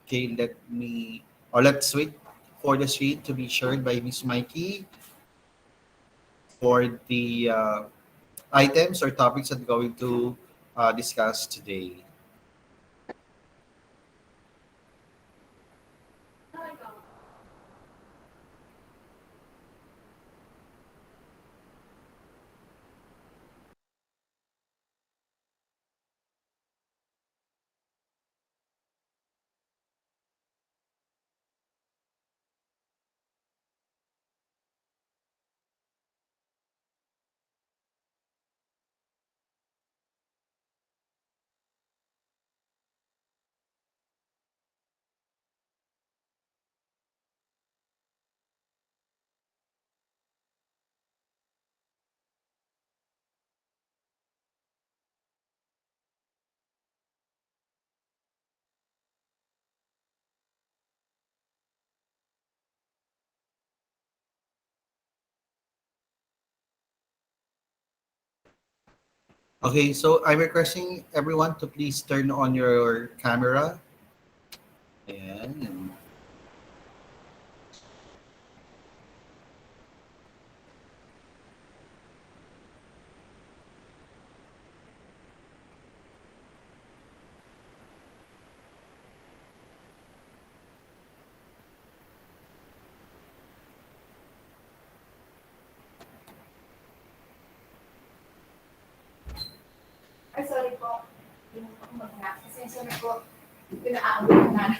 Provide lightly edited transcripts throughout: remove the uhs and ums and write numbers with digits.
Okay, let's wait for the sheet to be shared by Miss Mikey for the items or topics that we're going to discuss today. Okay, so I'm requesting everyone to please turn on your camera. Ayan. Ay, sorry po. Hindi mo ako mag-hack. Pasensya na po. Pinaabot na.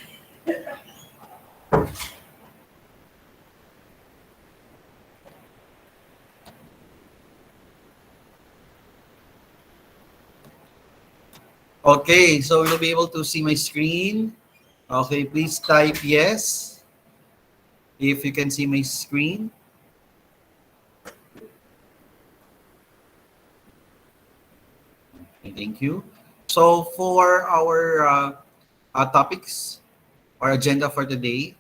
Okay, so you'll be able to see my screen. Okay, please type yes if you can see my screen. Okay, thank you. So for our topics or agenda for today,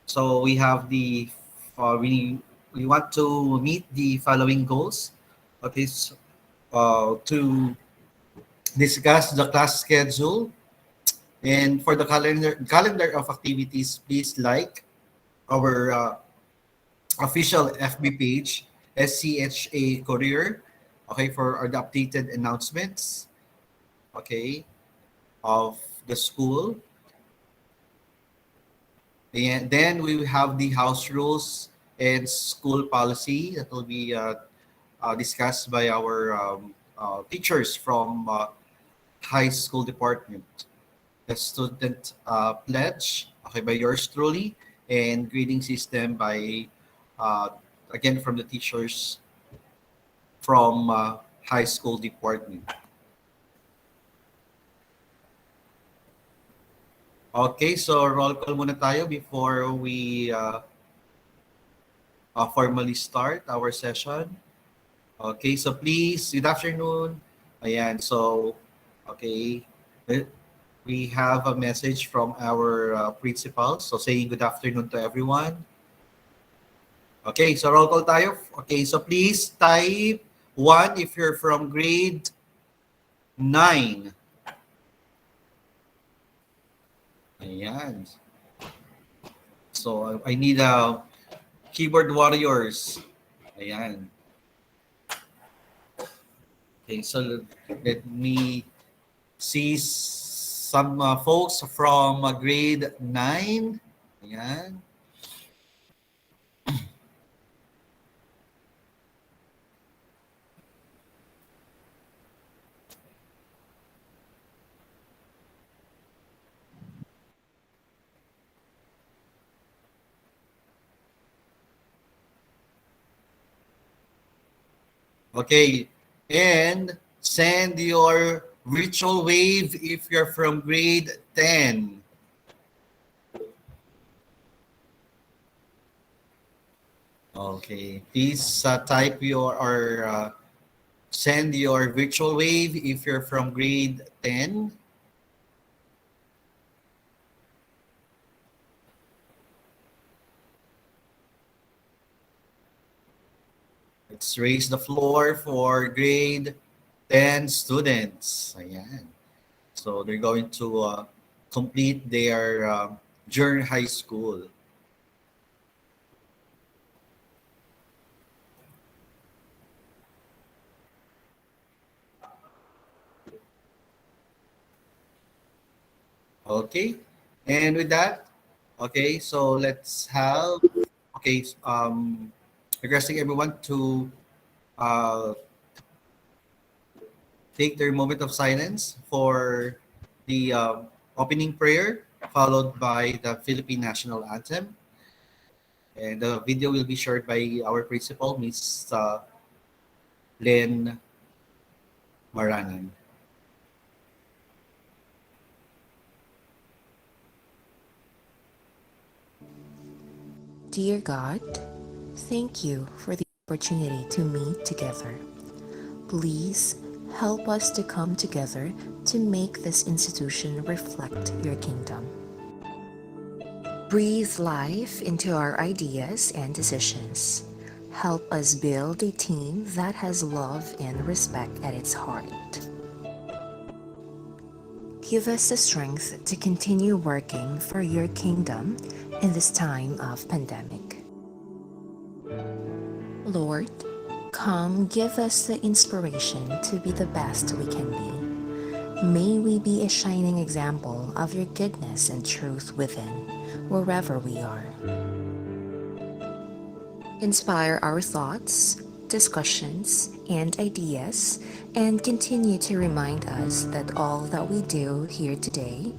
so we have uh, we we want to meet the following goals. Okay, so, to discuss the class schedule and for the calendar of activities, please like our official FB page, SCHA Courier, okay, for our updated announcements, okay, of the school. And then we will have the house rules and school policy that will be discussed by our teachers from high school department. The student pledge, okay, by yours truly, and grading system by, uh, again, from the teachers from high school department. Okay, so roll call muna tayo before we formally start our session. Okay, so please, good afternoon. Ayan, so, okay, eh, we have a message from our principal. So saying good afternoon to everyone. Okay, so roll call tayo. Okay, so please type 1 if you're from grade 9. Ayan. So I need keyboard warriors. Ayan. Okay, so let me see some folks from grade 9. Ayan. Okay, and send your virtual wave if you're from grade 10. Okay, please type your or send your virtual wave if you're from grade 10. Let's raise the floor for grade 10 students. Ayan. So they're going to complete their during high school. Okay. And with that, okay, so let's have, okay, requesting everyone to uh, take their moment of silence for the opening prayer, followed by the Philippine National Anthem. And the video will be shared by our principal, Miss Len Maranan. Dear God, thank you for the opportunity to meet together. Please help us to come together to make this institution reflect your kingdom. Breathe life into our ideas and decisions. Help us build a team that has love and respect at its heart. Give us the strength to continue working for your kingdom in this time of pandemic. Lord, come give us the inspiration to be the best we can be. May we be a shining example of your goodness and truth within, wherever we are. Inspire our thoughts, discussions, and ideas, and continue to remind us that all that we do here today,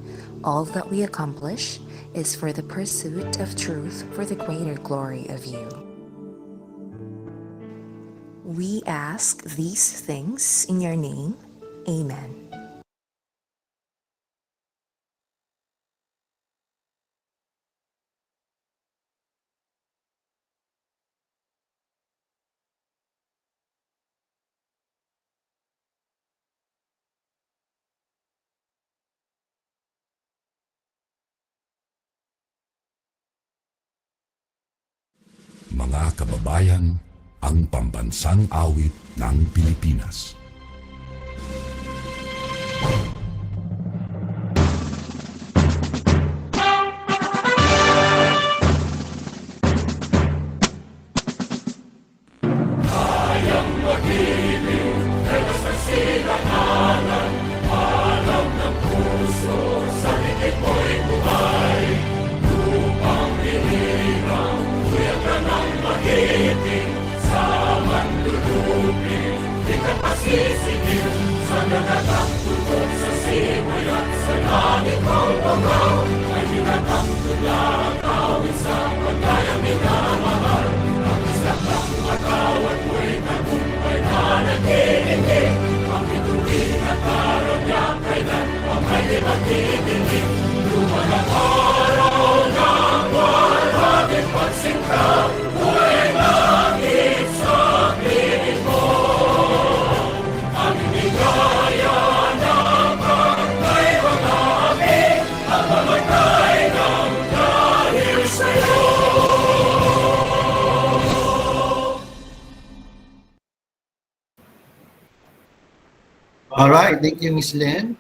all that we accomplish, is for the pursuit of truth for the greater glory of you. We ask these things in your name. Amen. Mga kababayan, ang pambansang awit ng Pilipinas. All right, thank you, Miss Len,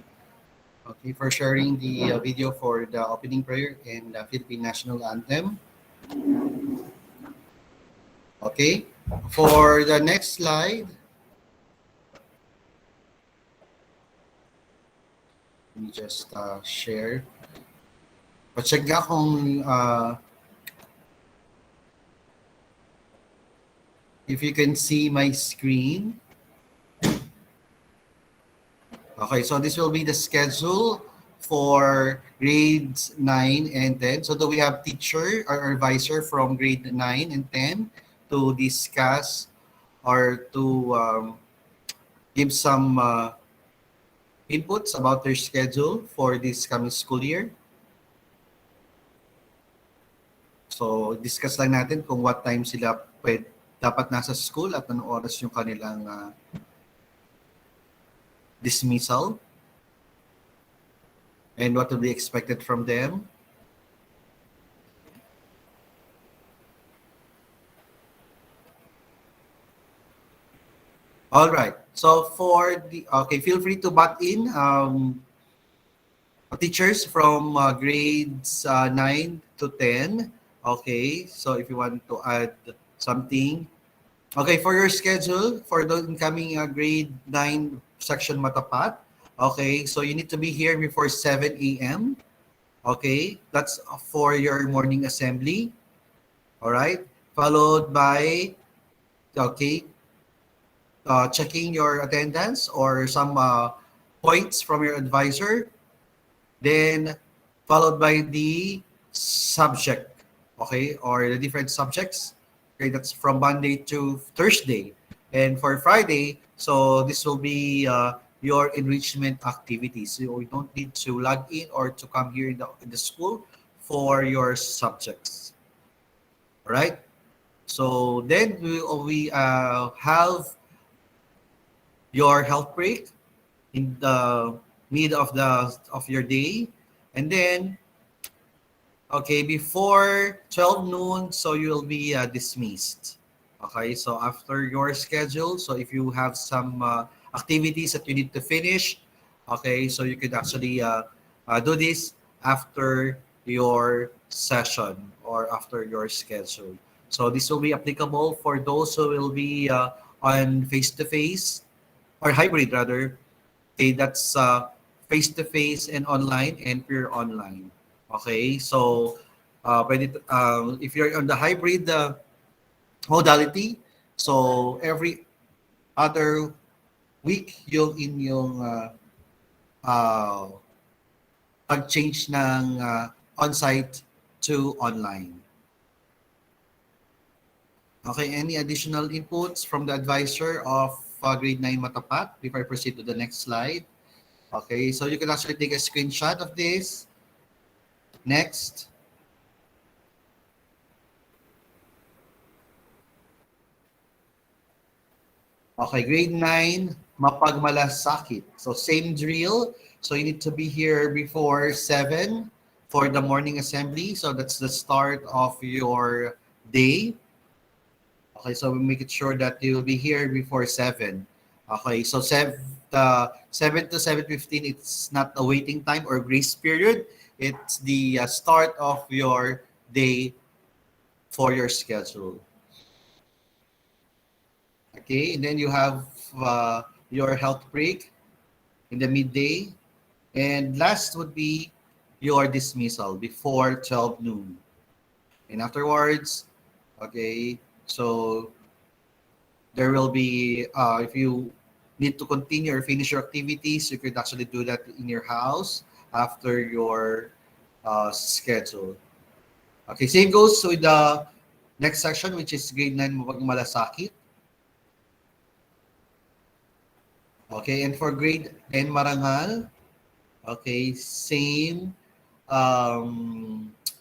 okay, for sharing the video for the opening prayer and the Philippine National Anthem. Okay, for the next slide, let me just share. Pacheck nga kung if you can see my screen. Okay, so this will be the schedule for grades 9 and 10. So do we have teacher or advisor from grade 9 and 10 to discuss or to give some inputs about their schedule for this coming school year? So discuss lang natin kung what time sila dapat nasa school at anong oras yung kanilang dismissal and what to be expected from them. All right. So for the, okay, feel free to butt in. teachers from grades 9 to 10. Okay, so if you want to add something. Okay, for your schedule for the incoming grade 9 section Matapat. Okay, so you need to be here before 7 a.m. Okay, that's for your morning assembly. All right, followed by, okay, checking your attendance or some points from your advisor. Then followed by the subject, okay, or the different subjects. Okay, that's from Monday to Thursday. And for Friday, so this will be your enrichment activities. So you don't need to log in or to come here in the school for your subjects. All right. So then we have your health break in the mid of your day, and then okay, before 12 noon, so you'll be dismissed. Okay, so after your schedule, so if you have some activities that you need to finish, okay, so you could actually do this after your session or after your schedule. So this will be applicable for those who will be on face-to-face or hybrid rather. Okay, that's face-to-face and online and pure online. Okay, so if you're on the hybrid modality, so every other week yung inyong pag-change ng on-site to online. Okay, any additional inputs from the advisor of grade 9 Matapat before I proceed to the next slide? Okay, so you can actually take a screenshot of this. Next. Okay, grade 9, mapagmalasakit. So same drill. So you need to be here before 7 for the morning assembly. So that's the start of your day. Okay, so we make it sure that you will be here before 7. Okay, so 7 to 7:15, it's not a waiting time or grace period. It's the start of your day for your schedule. Okay, and then you have your health break in the midday. And last would be your dismissal before 12 noon. And afterwards, okay, so there will be, if you need to continue or finish your activities, you could actually do that in your house after your schedule. Okay, same goes with the next section, which is grade 9 Malasakit. Okay, and for grade 10 Marangal, okay, same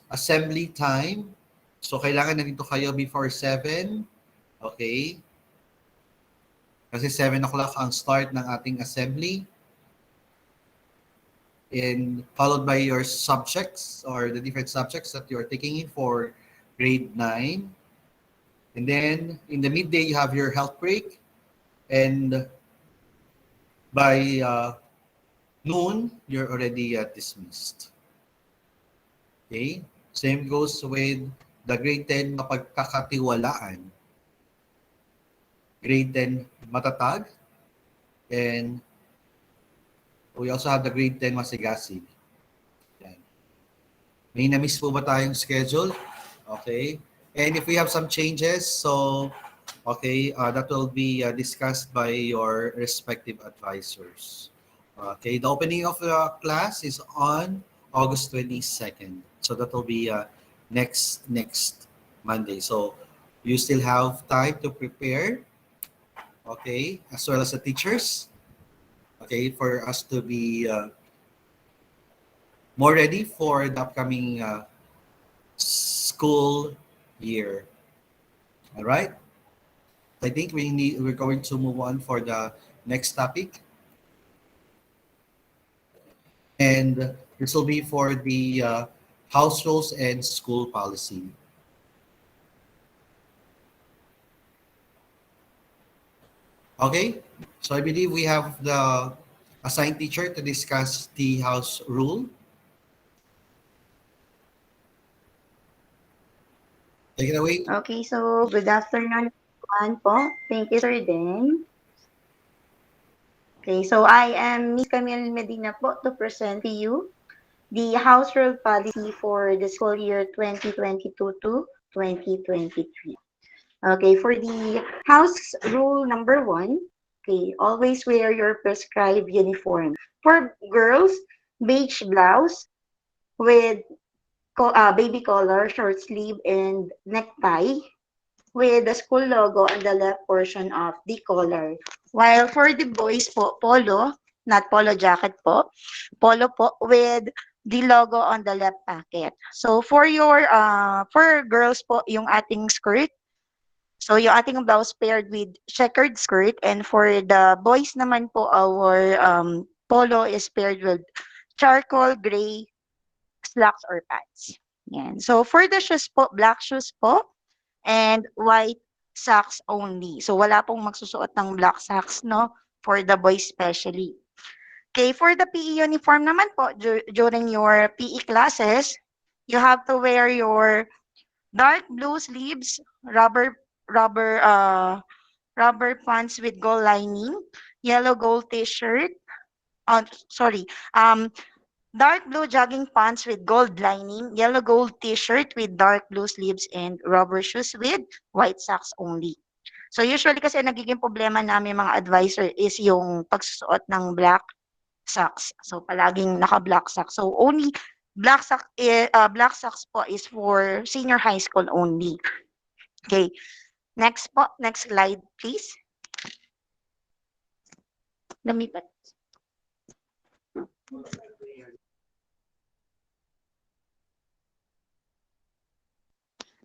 assembly time. So, kailangan nandito kayo before 7. Okay. Kasi 7 o'clock ang start ng ating assembly. And followed by your subjects or the different subjects that you're taking in for grade 9. And then, in the midday, you have your health break. And by noon, you're already dismissed. Okay? Same goes with the grade 10 mapagkakatiwalaan. Grade 10 matatag. And we also have the grade 10 masigasig. Yan. May na-miss po ba tayong schedule? Okay. And if we have some changes, so okay, that will be discussed by your respective advisors. Okay, the opening of the class is on August 22nd. So that will be next Monday. So you still have time to prepare, okay, as well as the teachers, okay, for us to be more ready for the upcoming school year. All right. I think we're going to move on for the next topic. And this will be for the house rules and school policy. Okay, so I believe we have the assigned teacher to discuss the house rule Take it away. Okay, so good afternoon everyone po. Thank you, Sir Den. Okay, so I am Miss Camille Medina po to present to you the House Rule Policy for the school year 2022 to 2023. Okay, for the House Rule number 1, okay, always wear your prescribed uniform. For girls, beige blouse with baby collar, short sleeve, and necktie with the school logo on the left portion of the collar. While for the boys po, polo, not polo jacket po, polo po with the logo on the left pocket. So for girls po, yung ating skirt, so yung ating blouse paired with checkered skirt, and for the boys naman po, our polo is paired with charcoal gray slacks or pants. Yan. So for the shoes po, black shoes po, and white socks only. So wala pong magsusuot ng black socks, no, for the boys especially. Okay, for the PE uniform naman po, during your PE classes, you have to wear your dark blue sleeves, rubber rubber pants with gold lining, yellow gold t-shirt, sorry, dark blue jogging pants with gold lining, yellow gold t-shirt with dark blue sleeves, and rubber shoes with white socks only. So usually kasi nagiging problema namin mga advisor is yung pagsusuot ng black socks. So palaging naka-black socks. So only black socks po is for senior high school only. Okay. Next po, next slide please. Lumipat.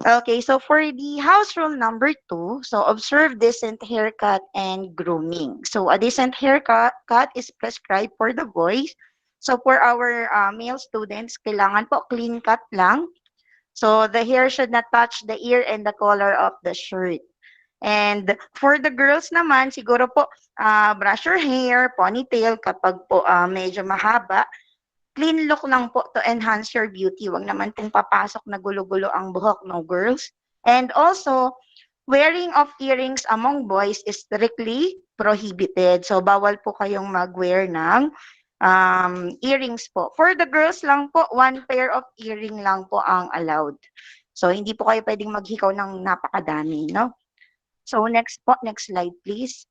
Okay, so for the house rule number 2, so observe decent haircut and grooming. So a decent haircut is prescribed for the boys. So for our male students, kailangan po clean cut lang. So the hair should not touch the ear and the collar of the shirt. And for the girls naman, siguro po brush your hair, ponytail kapag po medyo mahaba. Clean look lang po to enhance your beauty. Wag naman pong papasok na gulo-gulo ang buhok, no girls? And also, wearing of earrings among boys is strictly prohibited. So, bawal po kayong mag-wear ng earrings po. For the girls lang po, 1 pair of earring lang po ang allowed. So, hindi po kayo pwedeng maghikaw ng napakadami, no? So, next po, next slide please.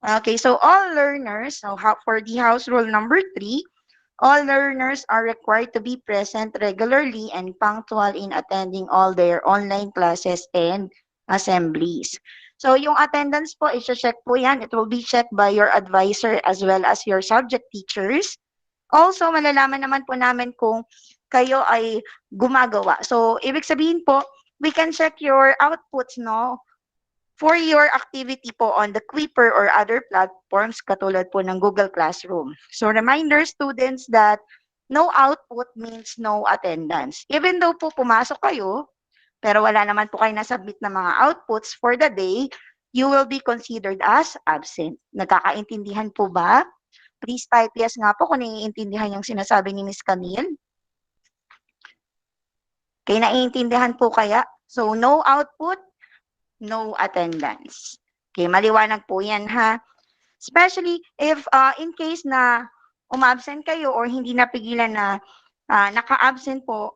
Okay, so all learners, so for the house rule number 3, all learners are required to be present regularly and punctual in attending all their online classes and assemblies. So yung attendance po, i-check po yan. It will be checked by your advisor as well as your subject teachers. Also, malalaman naman po namin kung kayo ay gumagawa. So, ibig sabihin po, we can check your outputs, no? For your activity po on the Quipper or other platforms katulad po ng Google Classroom. So reminder students that no output means no attendance. Even though po pumasok kayo, pero wala naman po kayo nasubmit na mga outputs for the day, you will be considered as absent. Nagkakaintindihan po ba? Please type yes nga po kung naiintindihan yung sinasabi ni Miss Camille. Okay, naiintindihan po kaya? So no output, no attendance. Okay, maliwanag po yan ha. Especially if in case na umabsent kayo or hindi napigilan na naka-absent po,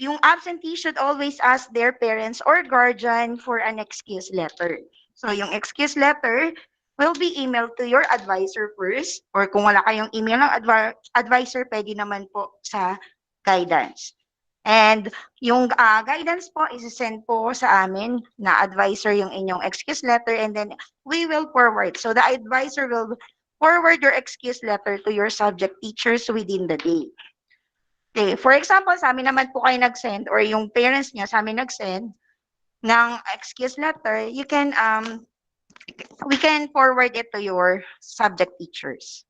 yung absentee should always ask their parents or guardian for an excuse letter. So yung excuse letter will be emailed to your advisor first, or kung wala kayong email ng advisor, pwede naman po sa guidance. And yung guidance po, isi-send po sa amin na advisor yung inyong excuse letter, and then we will forward. So the advisor will forward your excuse letter to your subject teachers within the day. Okay, for example, sa amin naman po kayo nag-send, or yung parents niya sa amin nag-send ng excuse letter, we can forward it to your subject teachers.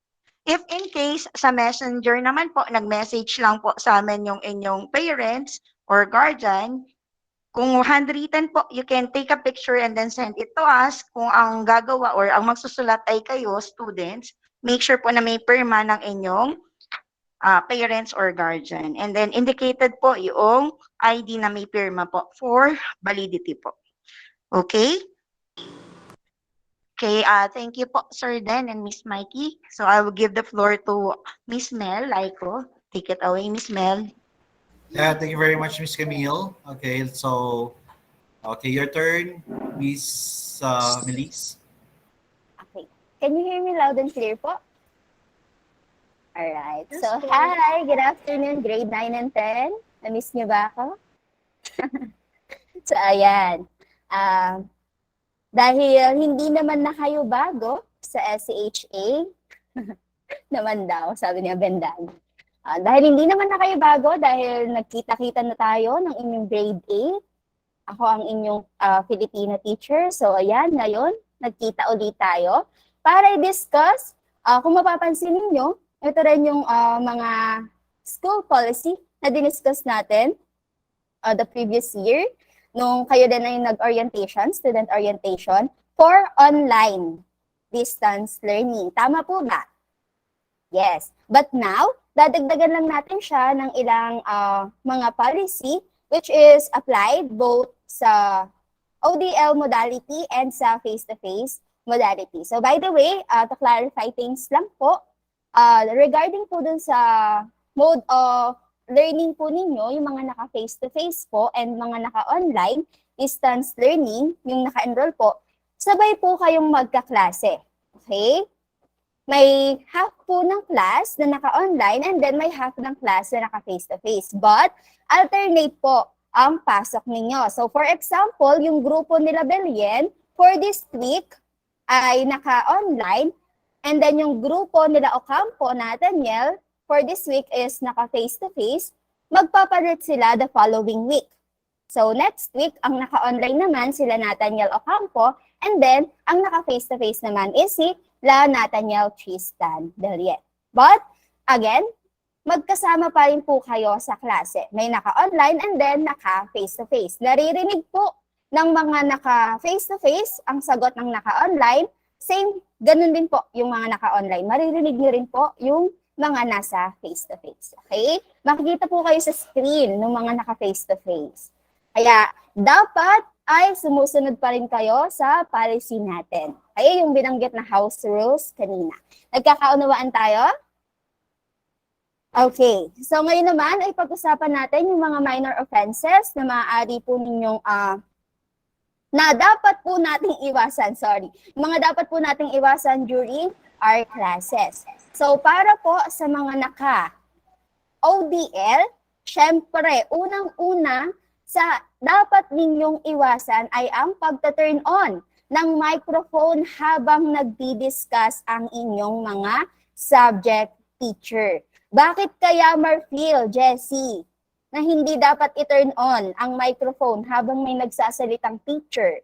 If in case sa messenger naman po, nag-message lang po sa amin yung inyong parents or guardian, kung handwritten po, you can take a picture and then send it to us. Kung ang gagawa or ang magsusulat ay kayo, students, make sure po na may pirma ng inyong parents or guardian. And then indicated po yung ID na may pirma po for validity po. Okay? Okay, thank you po, Sir Den and Miss Mikey. So I will give the floor to Miss Mel Laiko. Take it away, Miss Mel. Yeah, thank you very much, Miss Camille. Okay, so, okay, your turn, Miss Melise. Okay. Can you hear me loud and clear po? Alright. Yes, So, po. hi! Good afternoon, grade 9 and 10. Na-miss niyo ba ako? So, ayan. Dahil hindi naman na kayo bago sa SCHA, naman daw, sabi niya Bendan. Dahil hindi naman na kayo bago, dahil nagkita-kita na tayo ng inyong grade 8. Ako ang inyong Filipino teacher. So, ayan, ngayon, nagkita ulit tayo para i-discuss, kung mapapansin ninyo, ito rin yung mga school policy na diniscuss natin the previous year nung kayo din ay nag-orientation, student orientation, for online distance learning. Tama po ba? Yes. But now, dadagdagan lang natin siya ng ilang mga policy which is applied both sa ODL modality and sa face-to-face modality. So by the way, to clarify things lang po, regarding po dun sa mode of learning po ninyo, yung mga naka face-to-face po and mga naka-online distance learning, yung naka-enroll po, sabay po kayong magkaklase. Okay? May half po ng class na naka-online and then may half ng class na naka face-to-face. But alternate po ang pasok ninyo. So for example, yung grupo nila Belien for this week ay naka-online and then yung grupo nila Ocampo, Nathaniel, for this week is naka face-to-face, magpapalit sila the following week. So next week, ang naka-online naman sila Nathaniel Ocampo, and then ang naka face-to-face naman is si La Nathaniel Tristan Belien. But again, magkasama pa rin po kayo sa klase. May naka-online and then naka face-to-face. Naririnig po ng mga naka face-to-face ang sagot ng naka-online. Same, ganun din po yung mga naka-online. Maririnig nyo rin po yung mga nasa face-to-face. Okay? Makikita po kayo sa screen ng mga naka-face-to-face. Kaya, dapat ay sumusunod pa rin kayo sa policy natin. Kaya yung binanggit na house rules kanina. Nagkakaunawaan tayo? Okay. So, ngayon naman ay pag-usapan natin yung mga minor offenses na maaari po ninyong na dapat po nating iwasan, mga dapat po nating iwasan during our classes. So, para po sa mga naka-ODL, syempre, unang-una sa dapat ninyong iwasan ay ang pagta-turn on ng microphone habang nagdi-discuss ang inyong mga subject teacher. Bakit kaya, Marfil, Jessie, na hindi dapat i-turn on ang microphone habang may nagsasalitang teacher?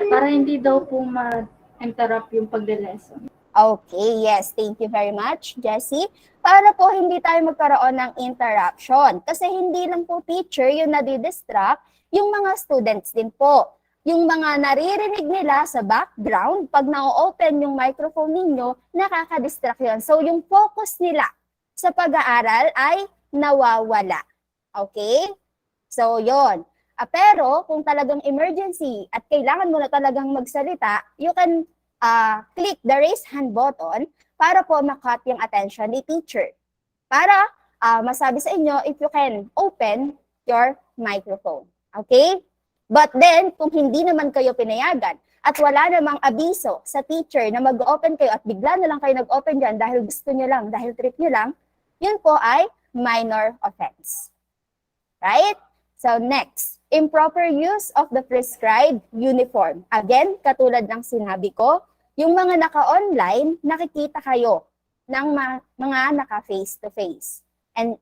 Para hindi daw po ma-interrupt yung pagde-lesson. Okay, yes. Thank you very much, Jessie. Para po hindi tayo magkaroon ng interruption. Kasi hindi lang po teacher yung nadidistract, yung mga students din po. Yung mga naririnig nila sa background, pag na-open yung microphone ninyo, nakaka-distract yun. So yung focus nila sa pag-aaral ay nawawala. Okay? So yon. Pero kung talagang emergency at kailangan mo na talagang magsalita, you can click the raise hand button para po makat yung attention ni teacher. Para masabi sa inyo if you can open your microphone. Okay? But then, kung hindi naman kayo pinayagan at wala namang abiso sa teacher na mag-open kayo at bigla na lang kayo nag-open dyan dahil gusto nyo lang, dahil trip nyo lang, yun po ay minor offense. Right? So next, improper use of the prescribed uniform. Again, katulad ng sinabi ko, yung mga naka-online, nakikita kayo ng mga naka-face-to-face. And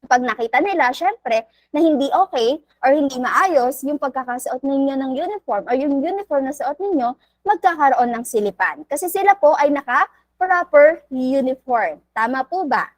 pag nakita nila, syempre, na hindi okay or hindi maayos yung pagkakasuot ninyo ng uniform or yung uniform na suot ninyo, magkakaroon ng silipan. Kasi sila po ay naka-proper uniform. Tama po ba?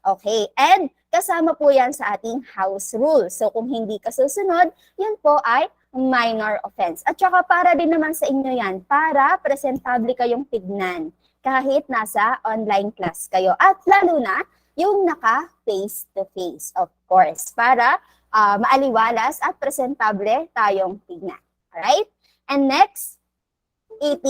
Okay. And kasama po yan sa ating house rules. So kung hindi ka susunod, yan po ay minor offense. At saka para din naman sa inyo yan, para presentable kayong tignan. kahit nasa online class kayo. At lalo na yung naka-face-to-face, of course, para maaliwalas at presentable tayong tignan. Alright? And next, 18,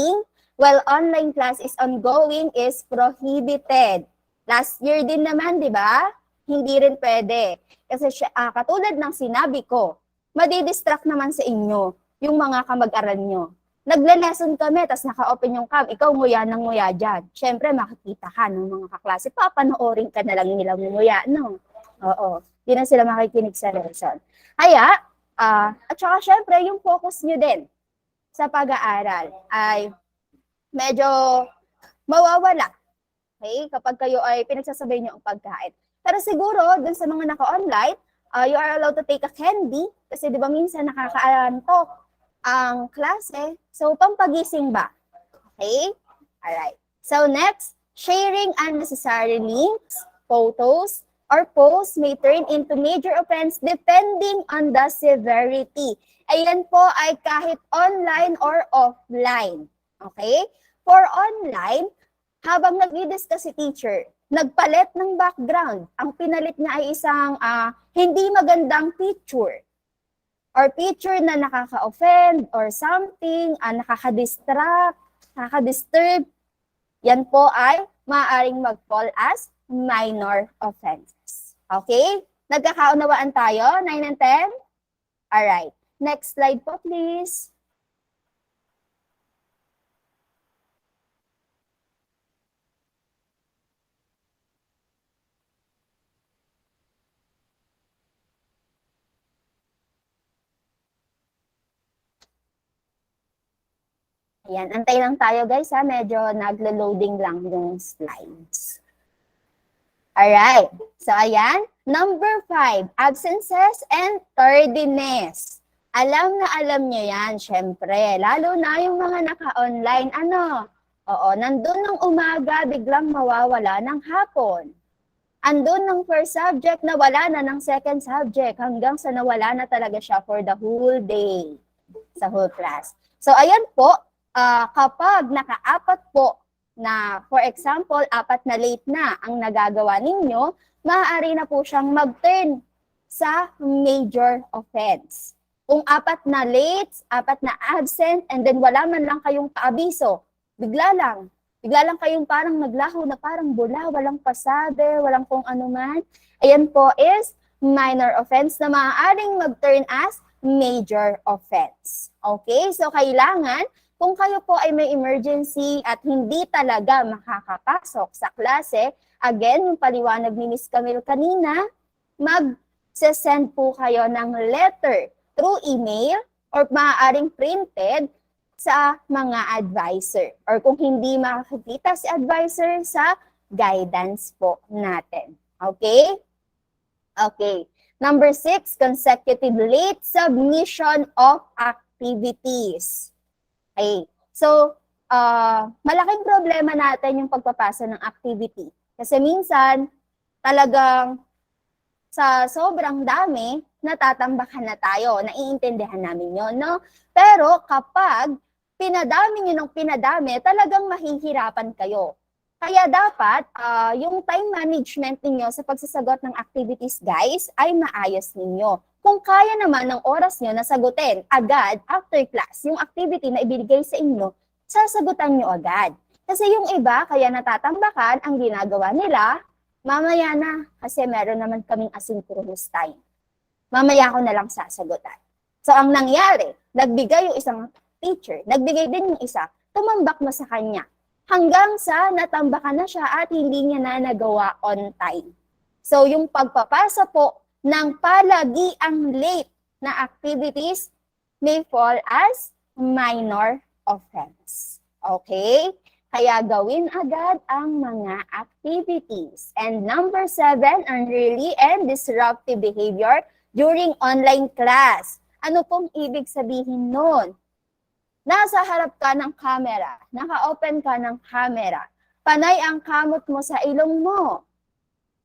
while online class is ongoing is prohibited. Last year din naman, di ba? Hindi rin pwede. Kasi katulad ng sinabi ko, madidistract naman sa inyo yung mga kamag-aral nyo. Nagle-lesson kami, tapos naka-open yung cam, ikaw nguya ng nguya dyan. Siyempre, makikita ka ng mga kaklase, papanoorin ka na lang nilang nguya, no? Oo, di na sila makikinig sa lesson. Kaya, at saka syempre, yung focus nyo din sa pag-aaral ay medyo mawawala. Okay? Kapag kayo ay pinagsasabay nyo ang pagkain. Pero siguro, dun sa mga naka-online, you are allowed to take a candy kasi di ba minsan nakakaantok ang klase. So, pampagising ba? Okay? Alright. So, next, sharing unnecessary links, photos, or posts may turn into major offense depending on the severity. Ayan po ay kahit online or offline. Okay? For online, habang nag-discuss si teacher, nagpalit ng background. Ang pinalit niya ay isang hindi magandang picture or picture na nakaka-offend or something, nakaka-distract, nakaka-disturb. Yan po ay maaaring mag-fall as minor offenses. Okay? Nagkakaunawaan tayo? 9 and 10? Alright. Next slide po, please. Ayan, antay lang tayo guys ha, medyo naglo-loading lang yung slides. Alright, so ayan, number 5, absences and tardiness. Alam na alam nyo yan, syempre, lalo na yung mga naka-online, oo, nandun ng umaga, biglang mawawala ng hapon. Andun ng first subject, nawala na ng second subject, hanggang sa nawala na talaga siya for the whole day, sa whole class. So ayan po, kapag naka-apat po na, for example, 4 na late na ang nagagawa ninyo, maaari na po siyang mag-turn sa major offense. Kung 4 na late, 4 na absent, and then wala man lang kayong paabiso, bigla lang kayong parang naglaho na parang bula, walang pasabi, walang kung ano man, ayan po is minor offense na maaaring mag-turn as major offense. Okay? So, kailangan kung kayo po ay may emergency at hindi talaga makakapasok sa klase, again, yung paliwanag ni Ms. Camille kanina, mag-send po kayo ng letter through email or maaaring printed sa mga advisor. Or kung hindi makakita si advisor, sa guidance po natin. Okay? Okay. Number 6, consecutive late submission of activities. Okay. So, malaking problema natin yung pagpapasa ng activity. Kasi minsan, talagang sa sobrang dami, natatambakan na tayo. Naiintindihan namin yun, no? Pero kapag pinadami nyo ng pinadami, talagang mahihirapan kayo. Kaya dapat, yung time management ninyo sa pagsasagot ng activities, guys, ay maayos ninyo. Kung kaya naman ng oras nyo na sagutin agad after class, yung activity na ibigay sa inyo, sasagutan nyo agad. Kasi yung iba, kaya natatambakan, ang ginagawa nila, mamaya na, kasi meron naman kaming asynchronous time. Mamaya ko na lang sasagutan. So, ang nangyari, nagbigay yung isang teacher, nagbigay din yung isa, tumambak na sa kanya. Hanggang sa natambakan na siya at hindi niya na nagawa on time. So, yung pagpapasa po ng palagi ang late na activities may fall as minor offense. Okay? Kaya gawin agad ang mga activities. And number 7, unruly and disruptive behavior during online class. Ano pong ibig sabihin nun? Nasa harap ka ng camera, naka-open ka ng camera, panay ang kamot mo sa ilong mo,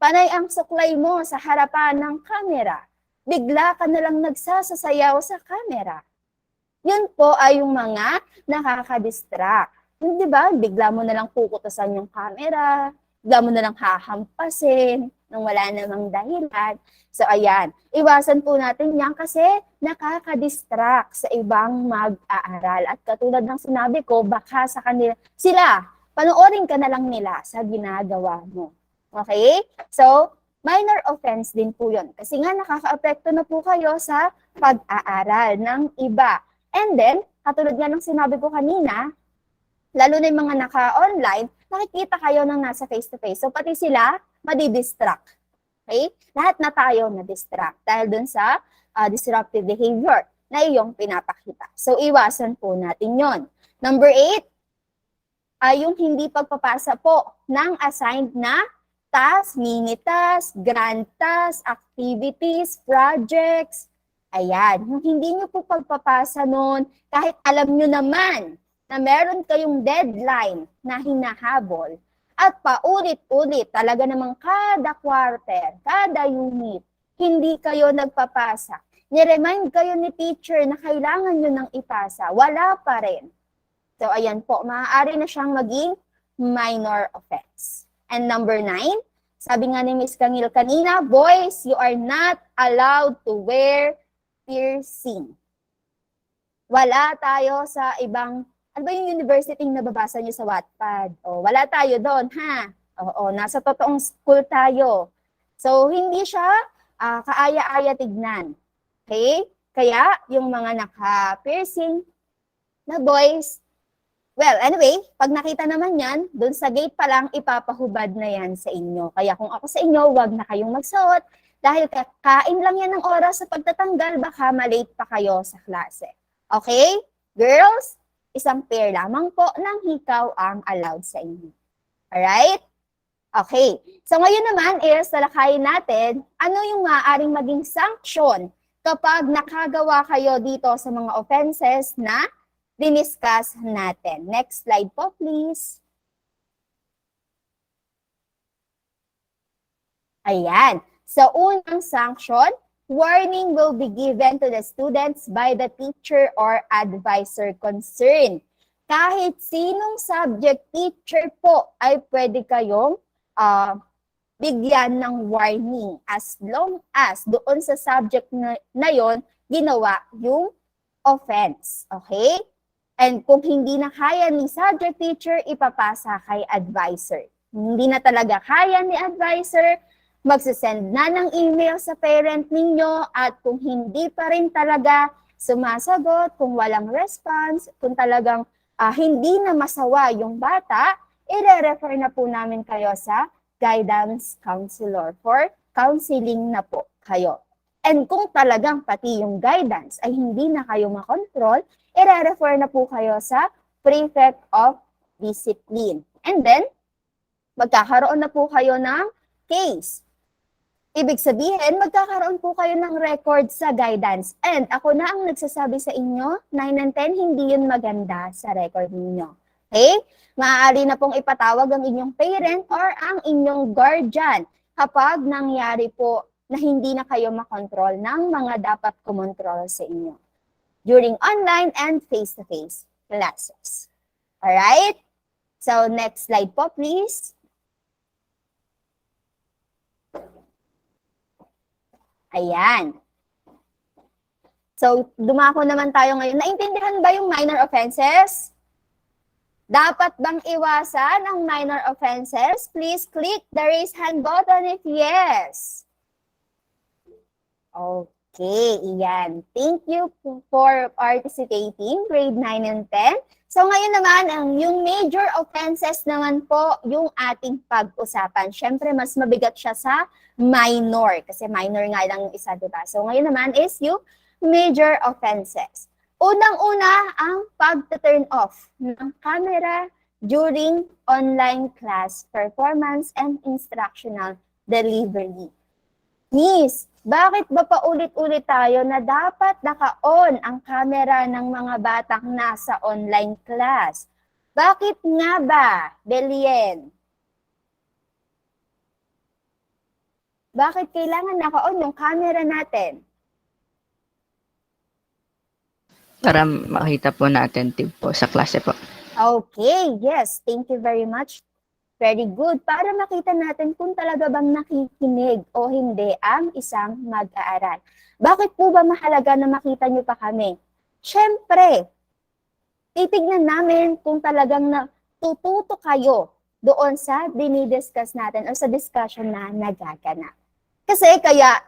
panay ang suklay mo sa harapan ng camera, bigla ka nalang nagsasasayaw sa camera. Yun po ay yung mga nakaka-distract. Yung, di ba, bigla mo na lang puputasan yung camera, bigla mo na lang hahampasin, nang wala namang dahilan. So, ayan, iwasan po natin yan kasi nakaka-distract sa ibang mag-aaral. At katulad ng sinabi ko, baka sa kanila, sila, panoorin ka na lang nila sa ginagawa mo. Okay? So, minor offense din po yun. Kasi nga nakaka-apekto na po kayo sa pag-aaral ng iba. And then, katulad nga ng sinabi ko kanina, lalo na yung mga naka-online, nakikita kayo ng nasa face-to-face. So, pati sila, madidistract. Okay? Lahat na tayo na-distract dahil dun sa disruptive behavior na iyong pinapakita. So, iwasan po natin yon. Number 8, ay yung hindi pagpapasa po ng assigned na task, mini-task, grand task, activities, projects. Ayan, yung hindi nyo po pagpapasa nun, kahit alam nyo naman na meron kayong deadline na hinahabol at paulit-ulit, talaga namang kada quarter, kada unit, hindi kayo nagpapasa. Ni-remind kayo ni teacher na kailangan nyo nang ipasa, wala pa rin. So, ayan po, maaari na siyang maging minor offense. And number 9, sabi nga ni Ms. Kangil kanina, boys, you are not allowed to wear piercing. Wala tayo sa ibang, ano ba yung university na nababasa niyo sa Wattpad? O, wala tayo doon, ha? Oo, nasa totoong school tayo. So, hindi siya kaaya-aya tignan. Okay? Kaya, yung mga naka-piercing na boys, well, anyway, pag nakita naman yan, doon sa gate pa lang, ipapahubad na yan sa inyo. Kaya kung ako sa inyo, wag na kayong magsuot dahil kakain lang yan ng oras sa pagtatanggal, baka malate pa kayo sa klase. Okay? Girls, isang pair lamang po ng hikaw ang allowed sa inyo. Alright? Okay. So ngayon naman is, talakayin natin, ano yung maaaring maging sanction kapag nakagawa kayo dito sa mga offenses na diniscuss natin. Next slide po, please. Ayan. Sa unang sanction, warning will be given to the students by the teacher or advisor concerned. Kahit sinong subject teacher po ay pwede kayong bigyan ng warning as long as doon sa subject na yon ginawa yung offense. Okay? And kung hindi na kaya ni subject teacher, ipapasa kay advisor. Hindi na talaga kaya ni advisor, magsisend na ng email sa parent ninyo at kung hindi pa rin talaga sumasagot, kung walang response, kung talagang hindi na masawa yung bata, i-refer na po namin kayo sa guidance counselor for counseling na po kayo. And kung talagang pati yung guidance ay hindi na kayo makontrol, i-refer na po kayo sa prefect of discipline. And then, magkakaroon na po kayo ng case. Ibig sabihin, magkakaroon po kayo ng record sa guidance. And ako na ang nagsasabi sa inyo, 9 and 10, hindi yun maganda sa record ninyo. Okay? Maaari na pong ipatawag ang inyong parent or ang inyong guardian kapag nangyari po na hindi na kayo makontrol ng mga dapat kumontrol sa inyo during online and face-to-face classes. Alright? So, next slide po, please. Ayan. So, dumako naman tayo ngayon. Naintindihan ba yung minor offenses? Dapat bang iwasan ang minor offenses? Please click the raise hand button if yes. Okay, iyan. Thank you for participating, grade 9 and 10. So ngayon naman, yung major offenses naman po yung ating pag-usapan. Siyempre, mas mabigat siya sa minor, kasi minor nga lang yung isa, diba? So ngayon naman is yung major offenses. Unang-una, ang pag-turn off ng camera during online class performance and instructional delivery. Miss, bakit ba paulit-ulit tayo na dapat naka-on ang camera ng mga batang nasa online class? Bakit nga ba, Belien? Bakit kailangan naka-on yung camera natin? Para makita po na attentive po sa klase po. Okay, yes. Thank you very much. Very good. Para makita natin kung talaga bang nakikinig o hindi ang isang mag-aaral. Bakit po ba mahalaga na makita niyo pa kami? Siyempre, titignan namin kung talagang natututo kayo doon sa dinidiscuss natin o sa discussion na nagaganap. Kasi kaya,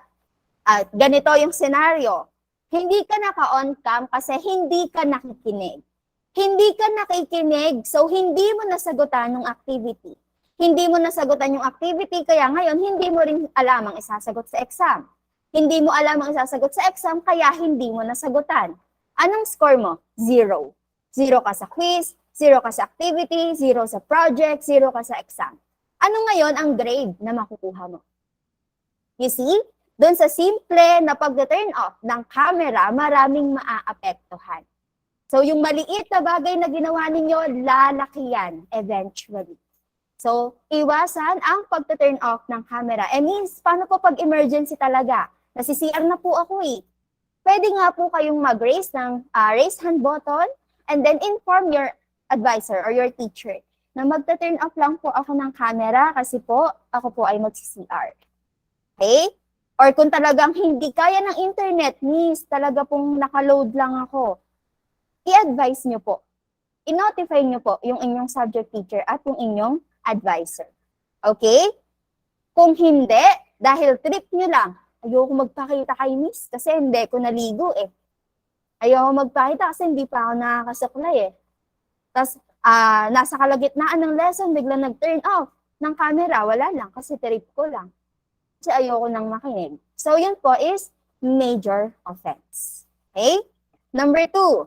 ganito yung scenario. Hindi ka naka-on cam kasi hindi ka nakikinig. Hindi ka nakikinig, so hindi mo nasagutan yung activity. Hindi mo nasagutan yung activity, kaya ngayon hindi mo rin alam ang isasagot sa exam. Hindi mo alam ang isasagot sa exam, kaya hindi mo nasagutan. Anong score mo? 0. 0 ka sa quiz, 0 ka sa activity, 0 sa project, 0 ka sa exam. Ano ngayon ang grade na makukuha mo? You see? Doon sa simple na pag-turn off ng camera, maraming maaapektuhan. So, yung maliit na bagay na ginawa ninyo, lalaki yan eventually. So, iwasan ang pag-turn off ng camera. Means, paano po pag emergency talaga? Nasi-CR na po ako eh. Pwede nga po kayong mag-raise ng raise hand button and then inform your advisor or your teacher na mag-turn off lang po ako ng camera kasi po ako po ay mag-CR. Okay? Or kung talagang hindi kaya ng internet, miss, talaga pong nakaload lang ako, i-advise nyo po. I-notify nyo po yung inyong subject teacher at yung inyong advisor. Okay? Kung hindi, dahil trip nyo lang, ayoko magpakita kay miss kasi hindi ko naligo eh. Ayoko magpakita kasi hindi pa ako nakakasaklay eh. Tapos, nasa kalagitnaan ng lesson, bigla nag-turn off ng camera. Wala lang kasi trip ko lang. Kasi ayoko nang makinig. So, yun po is major offense. Okay? Number 2.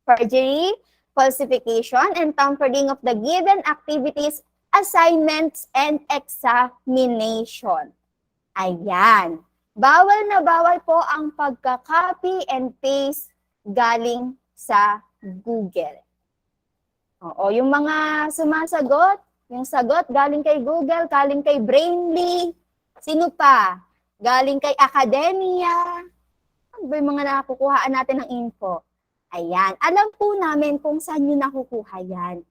Forgery, falsification, and tampering of the given activities, assignments, and examination. Ayan. Bawal na bawal po ang pagka-copy and paste galing sa Google. Oo, yung mga sumasagot, yung sagot galing kay Google, galing kay Brainly, sino pa? Galing kay Academia. Ano ba yung mga nakukuhaan natin ng info? Ayan. Alam po namin kung saan nyo nakukuha yan.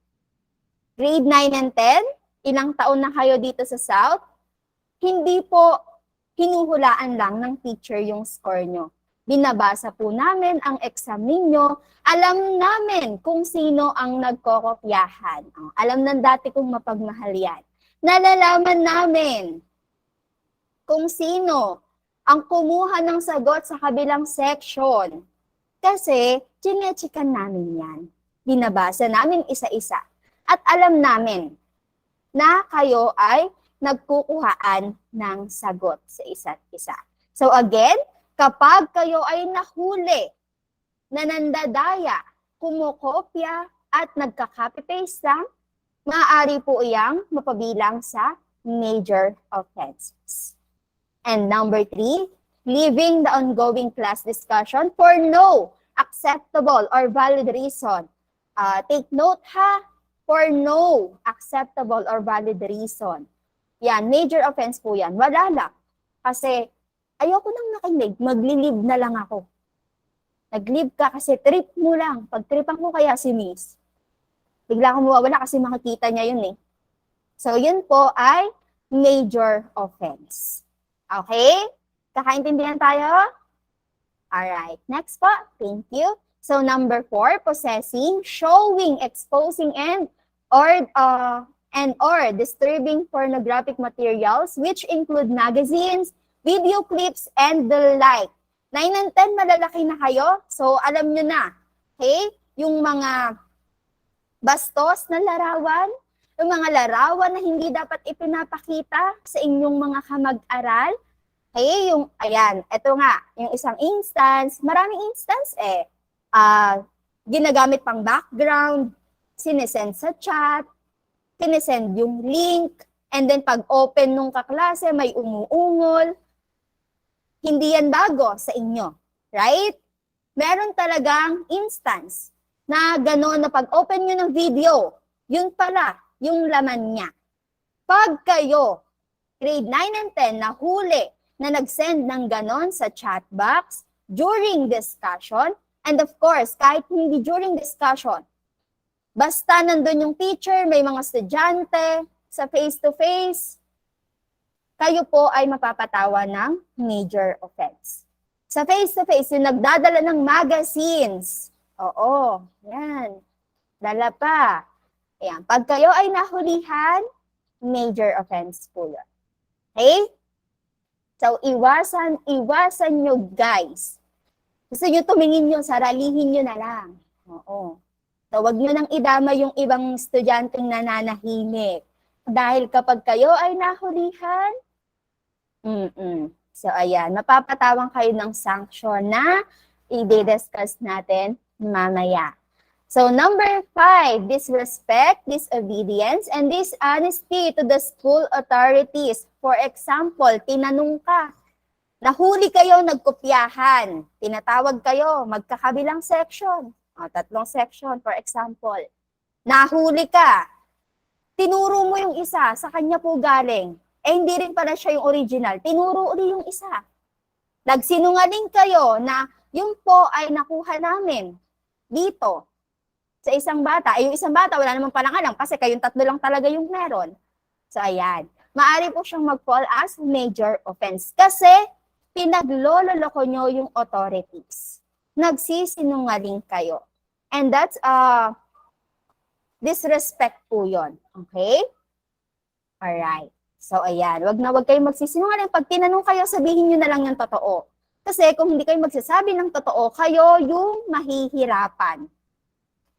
Grade 9 and 10, ilang taon na kayo dito sa South, hindi po hinuhulaan lang ng teacher yung score nyo. Binabasa po namin ang exam ninyo. Alam namin kung sino ang nagkokopyahan. Alam ng dati kong mapagmahal yan. Nalalaman namin kung sino ang kumuha ng sagot sa kabilang section. Kasi, chinechikan namin yan. Binabasa namin isa-isa. At alam namin na kayo ay nagkukuhaan ng sagot sa isa't isa. So again, kapag kayo ay nahuli, nanandadaya, kumukopya, at nagka-copy-paste lang, maaari po iyang mapabilang sa major offenses. And number 3, leaving the ongoing class discussion for no acceptable or valid reason. Take note ha, for no acceptable or valid reason. Yan, major offense po yan. Wala lang. Kasi ayoko nang makinig, magli-leave na lang ako. Nag-leave ka kasi trip mo lang. Pag tripan ko kaya si miss, bigla akong mawawala kasi makikita niya yun eh. So yun po ay major offense. Okay? Kakaintindihan tayo? Alright. Next po. Thank you. So number 4, possessing, showing, exposing, and or disturbing pornographic materials which include magazines, video clips, and the like. 9 and 10, malalaki na kayo. So alam nyo na. Okay? Yung mga bastos na larawan, yung mga larawan na hindi dapat ipinapakita sa inyong mga kamag-aral. Okay, yung, ayan, ito nga, yung isang instance, maraming instance ginagamit pang background, sinesend sa chat, sinesend yung link, and then pag open nung kaklase, may umuungol. Hindi yan bago sa inyo, right? Meron talagang instance na gano'n na pag open nyo ng video, yun pala, yung laman niya. Pag kayo, grade 9 and 10, na huli, na nag-send ng ganon sa chat box during discussion, and of course, kahit hindi during discussion, Basta nandun yung teacher, may mga estudyante, sa face-to-face, kayo po ay mapapatawa ng major offense. Sa face-to-face, yung nagdadala ng magazines. Oo, yan. Dala pa. Ayan. Pag kayo ay nahulihan, major offense po yun. Okay? So, iwasan nyo guys. Gusto nyo tumingin nyo, saralihin nyo na lang. Oo. So, wag nyo nang idama yung ibang estudyanteng nananahimik. Dahil kapag kayo ay nahulihan, so ayan, mapapatawang kayo ng sanction na i-discuss natin mamaya. So number 5, disrespect, disobedience, and dishonesty to the school authorities. For example, tinanong ka, nahuli kayo nagkopyahan, tinatawag kayo, magkakabilang section, 3 section for example. Nahuli ka, tinuro mo yung isa, sa kanya po galing. Hindi rin pala siya yung original. Tinuro uli yung isa. Nagsinungaling kayo na yung po ay nakuha namin dito sa isang bata. Yung isang bata, wala namang palang alam kasi kayong 3 lang talaga yung meron. So, ayan. Maaari po siyang mag-fall as major offense kasi pinaglololoko nyo yung authorities. Nagsisinungaling kayo. And that's disrespect po yun. Okay? Alright. So, ayan. Wag kayong magsisinungaling. Pag tinanong kayo, sabihin nyo na lang yung totoo. Kasi kung hindi kayo magsasabi ng totoo, kayo yung mahihirapan.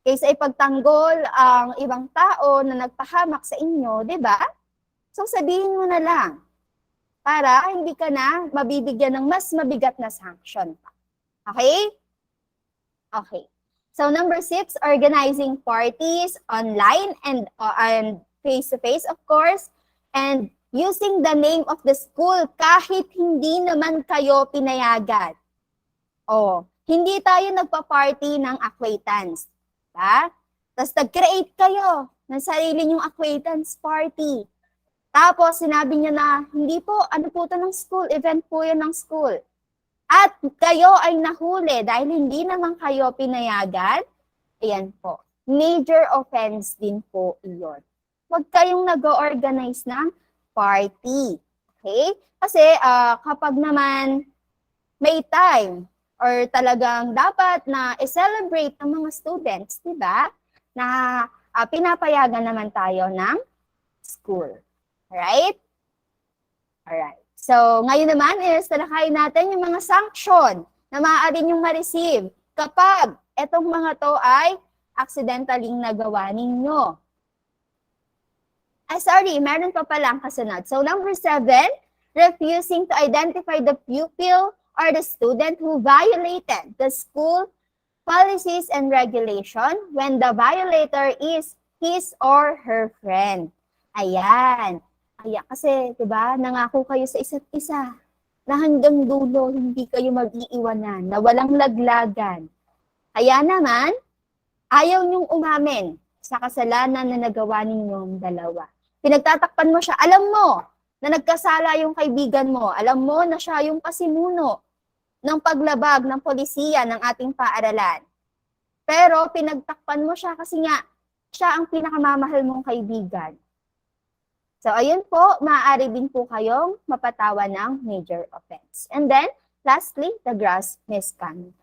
Kaysa ipagtanggol ang ibang tao na nagpahamak sa inyo, di ba? So, sabihin mo na lang. Para hindi ka na mabibigyan ng mas mabigat na sanction. Okay? Okay. So number 6, organizing parties online and face-to-face, of course, and using the name of the school kahit hindi naman kayo pinayagan. Hindi tayo nagpa-party ng acquaintance. Diba? Tapos nag-create kayo ng sarili nyong acquaintance party. Tapos sinabi niya na, hindi po, ano po ito ng school, event po yan ng school. At kayo ay nahuli dahil hindi naman kayo pinayagan, ayan po, major offense din po iyon. Huwag kayong nag-organize ng party. Okay? Kasi kapag naman may time or talagang dapat na i-celebrate ng mga students, di ba? Na pinapayagan naman tayo ng school. Alright? Alright. So, ngayon naman is talakayin natin yung mga sanction na maaari niyong ma-receive kapag etong mga to ay accidentaling nagawa ninyo. Sorry, meron pa palang kasunod. So, number 7, refusing to identify the pupil or the student who violated the school policies and regulation when the violator is his or her friend. Ayan. Kasi, diba, nangako kayo sa isa't isa na hanggang dulo hindi kayo mag-iiwanan, na walang laglagan. Kaya naman, ayaw niyong umamin sa kasalanan na nagawa ninyong dalawa. Pinagtatakpan mo siya, alam mo na nagkasala yung kaibigan mo, alam mo na siya yung pasimuno ng paglabag ng polisiya ng ating paaralan. Pero pinagtakpan mo siya kasi nga, siya ang pinakamamahal mong kaibigan. So, ayun po, maaari din po kayong mapatawa ng major offense. And then, lastly, the gross misconduct.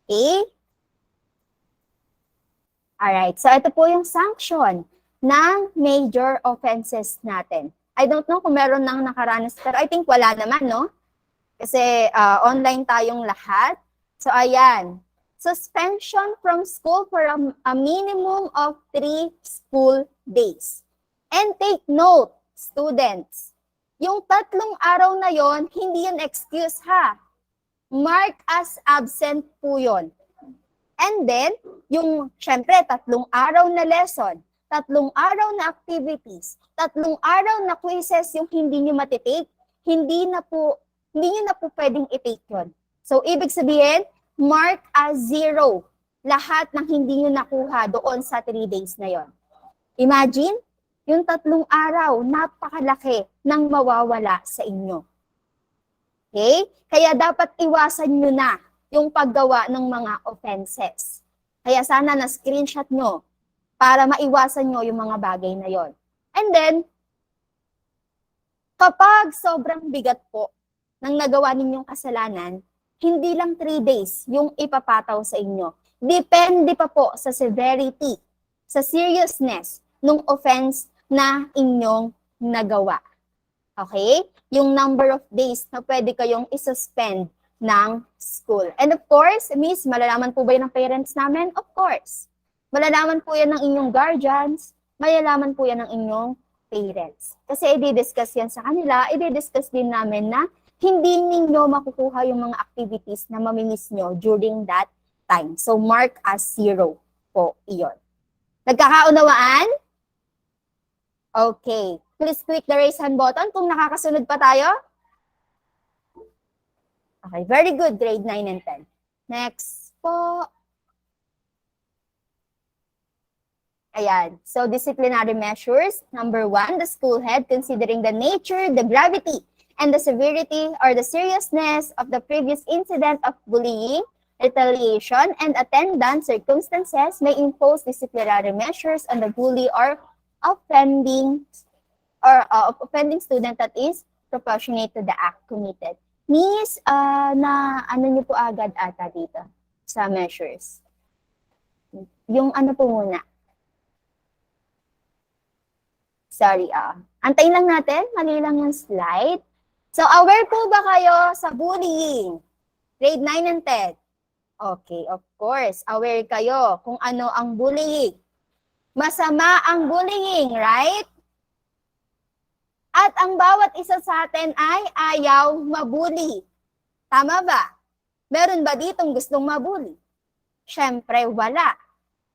Okay? Alright, so ito po yung sanction ng major offenses natin. I don't know kung meron nang nakaranas, pero I think wala naman, no? Kasi online tayong lahat. So, ayan. Suspension from school for a minimum of 3 school days. And take note, students, yung 3 araw na yon, hindi yun excuse ha. Mark as absent po yun. And then, yung, syempre, 3 araw na lesson, 3 araw na activities, 3 araw na quizzes yung hindi nyo matitake, hindi nyo na po pwedeng i-take yun. So, ibig sabihin, mark as 0 lahat ng hindi nyo nakuha doon sa 3 days na yon. Imagine, yung 3 araw, napakalaki ng mawawala sa inyo. Okay? Kaya dapat iwasan nyo na yung paggawa ng mga offenses. Kaya sana na-screenshot nyo para maiwasan nyo yung mga bagay na yon. And then, kapag sobrang bigat po ng nagawa ninyong kasalanan, hindi lang 3 days yung ipapataw sa inyo. Depende pa po sa severity, sa seriousness ng offense na inyong nagawa. Okay? Yung number of days na pwede kayong isuspend ng school. And of course, Miss, malalaman po ba yan ng parents namin? Of course. Malalaman po yan ng inyong guardians, malalaman po yan ng inyong parents. Kasi i-discuss yan sa kanila, i-discuss din namin na hindi ninyo makukuha yung mga activities na mamimiss nyo during that time. So, mark as 0 po iyon. Nagkakaunawaan? Okay. Please click the raise hand button kung nakakasunod pa tayo. Okay, very good, grade 9 and 10. Next po. Ayan. So, disciplinary measures. Number 1, the school head, considering the nature, the gravity, and the severity or the seriousness of the previous incident of bullying, retaliation, and attendant circumstances may impose disciplinary measures on the bully or offending student that is proportionate to the act committed. Miss, na ano niyo po agad ata dito sa measures? Yung ano po muna? Sorry, antayin lang natin, mali lang yung slide. So, aware po ba kayo sa bullying? Grade 9 and 10. Okay, of course, aware kayo kung ano ang bullying. Masama ang bullying, right? At ang bawat isa sa atin ay ayaw mabully. Tama ba? Meron ba ditong gustong mabully? Siyempre, wala.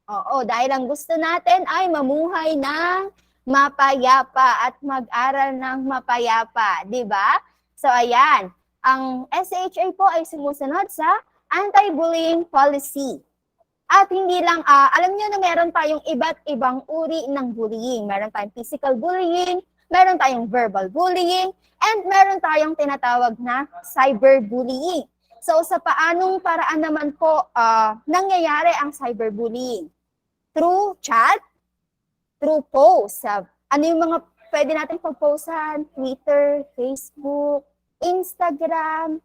Oo, dahil ang gusto natin ay mamuhay ng mapayapa at mag-aral ng mapayapa, di ba? So ayan, ang SHA po ay sumusunod sa anti-bullying policy. At hindi lang, alam nyo na meron tayong iba't ibang uri ng bullying. Meron tayong physical bullying, meron tayong verbal bullying, and meron tayong tinatawag na cyberbullying. So sa paanong paraan naman po nangyayari ang cyberbullying? Through chat, through post. Ano yung mga pwede natin pag-postan? Twitter, Facebook, Instagram,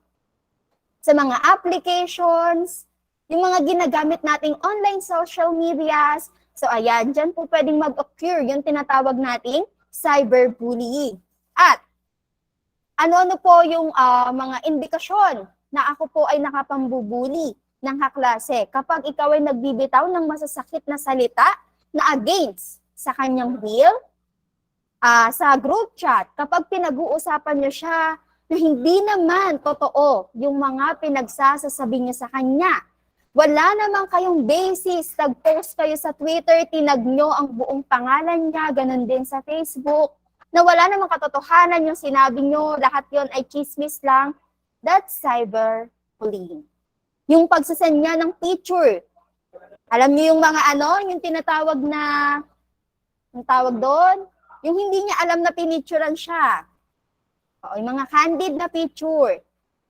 sa mga applications, yung mga ginagamit nating online social medias. So ayan, dyan po pwedeng mag-occur yung tinatawag nating cyberbullying. At ano-ano po yung mga indikasyon na ako po ay nakapambubuli ng kaklase kapag ikaw ay nagbibitaw ng masasakit na salita na against sa kanyang will, sa group chat, kapag pinag-uusapan niyo siya na hindi naman totoo yung mga pinagsasasabi niya sa kanya. Wala naman kayong basis, nag-post kayo sa Twitter, tinag nyo ang buong pangalan niya, ganun din sa Facebook, na wala namang katotohanan yung sinabi nyo, lahat yon ay chismis lang, that's cyberbullying. Yung pagsasend niya ng picture, alam niyo yung mga yung tinatawag na, ang tawag doon, yung hindi niya alam na pinicturean siya. O, yung mga candid na picture,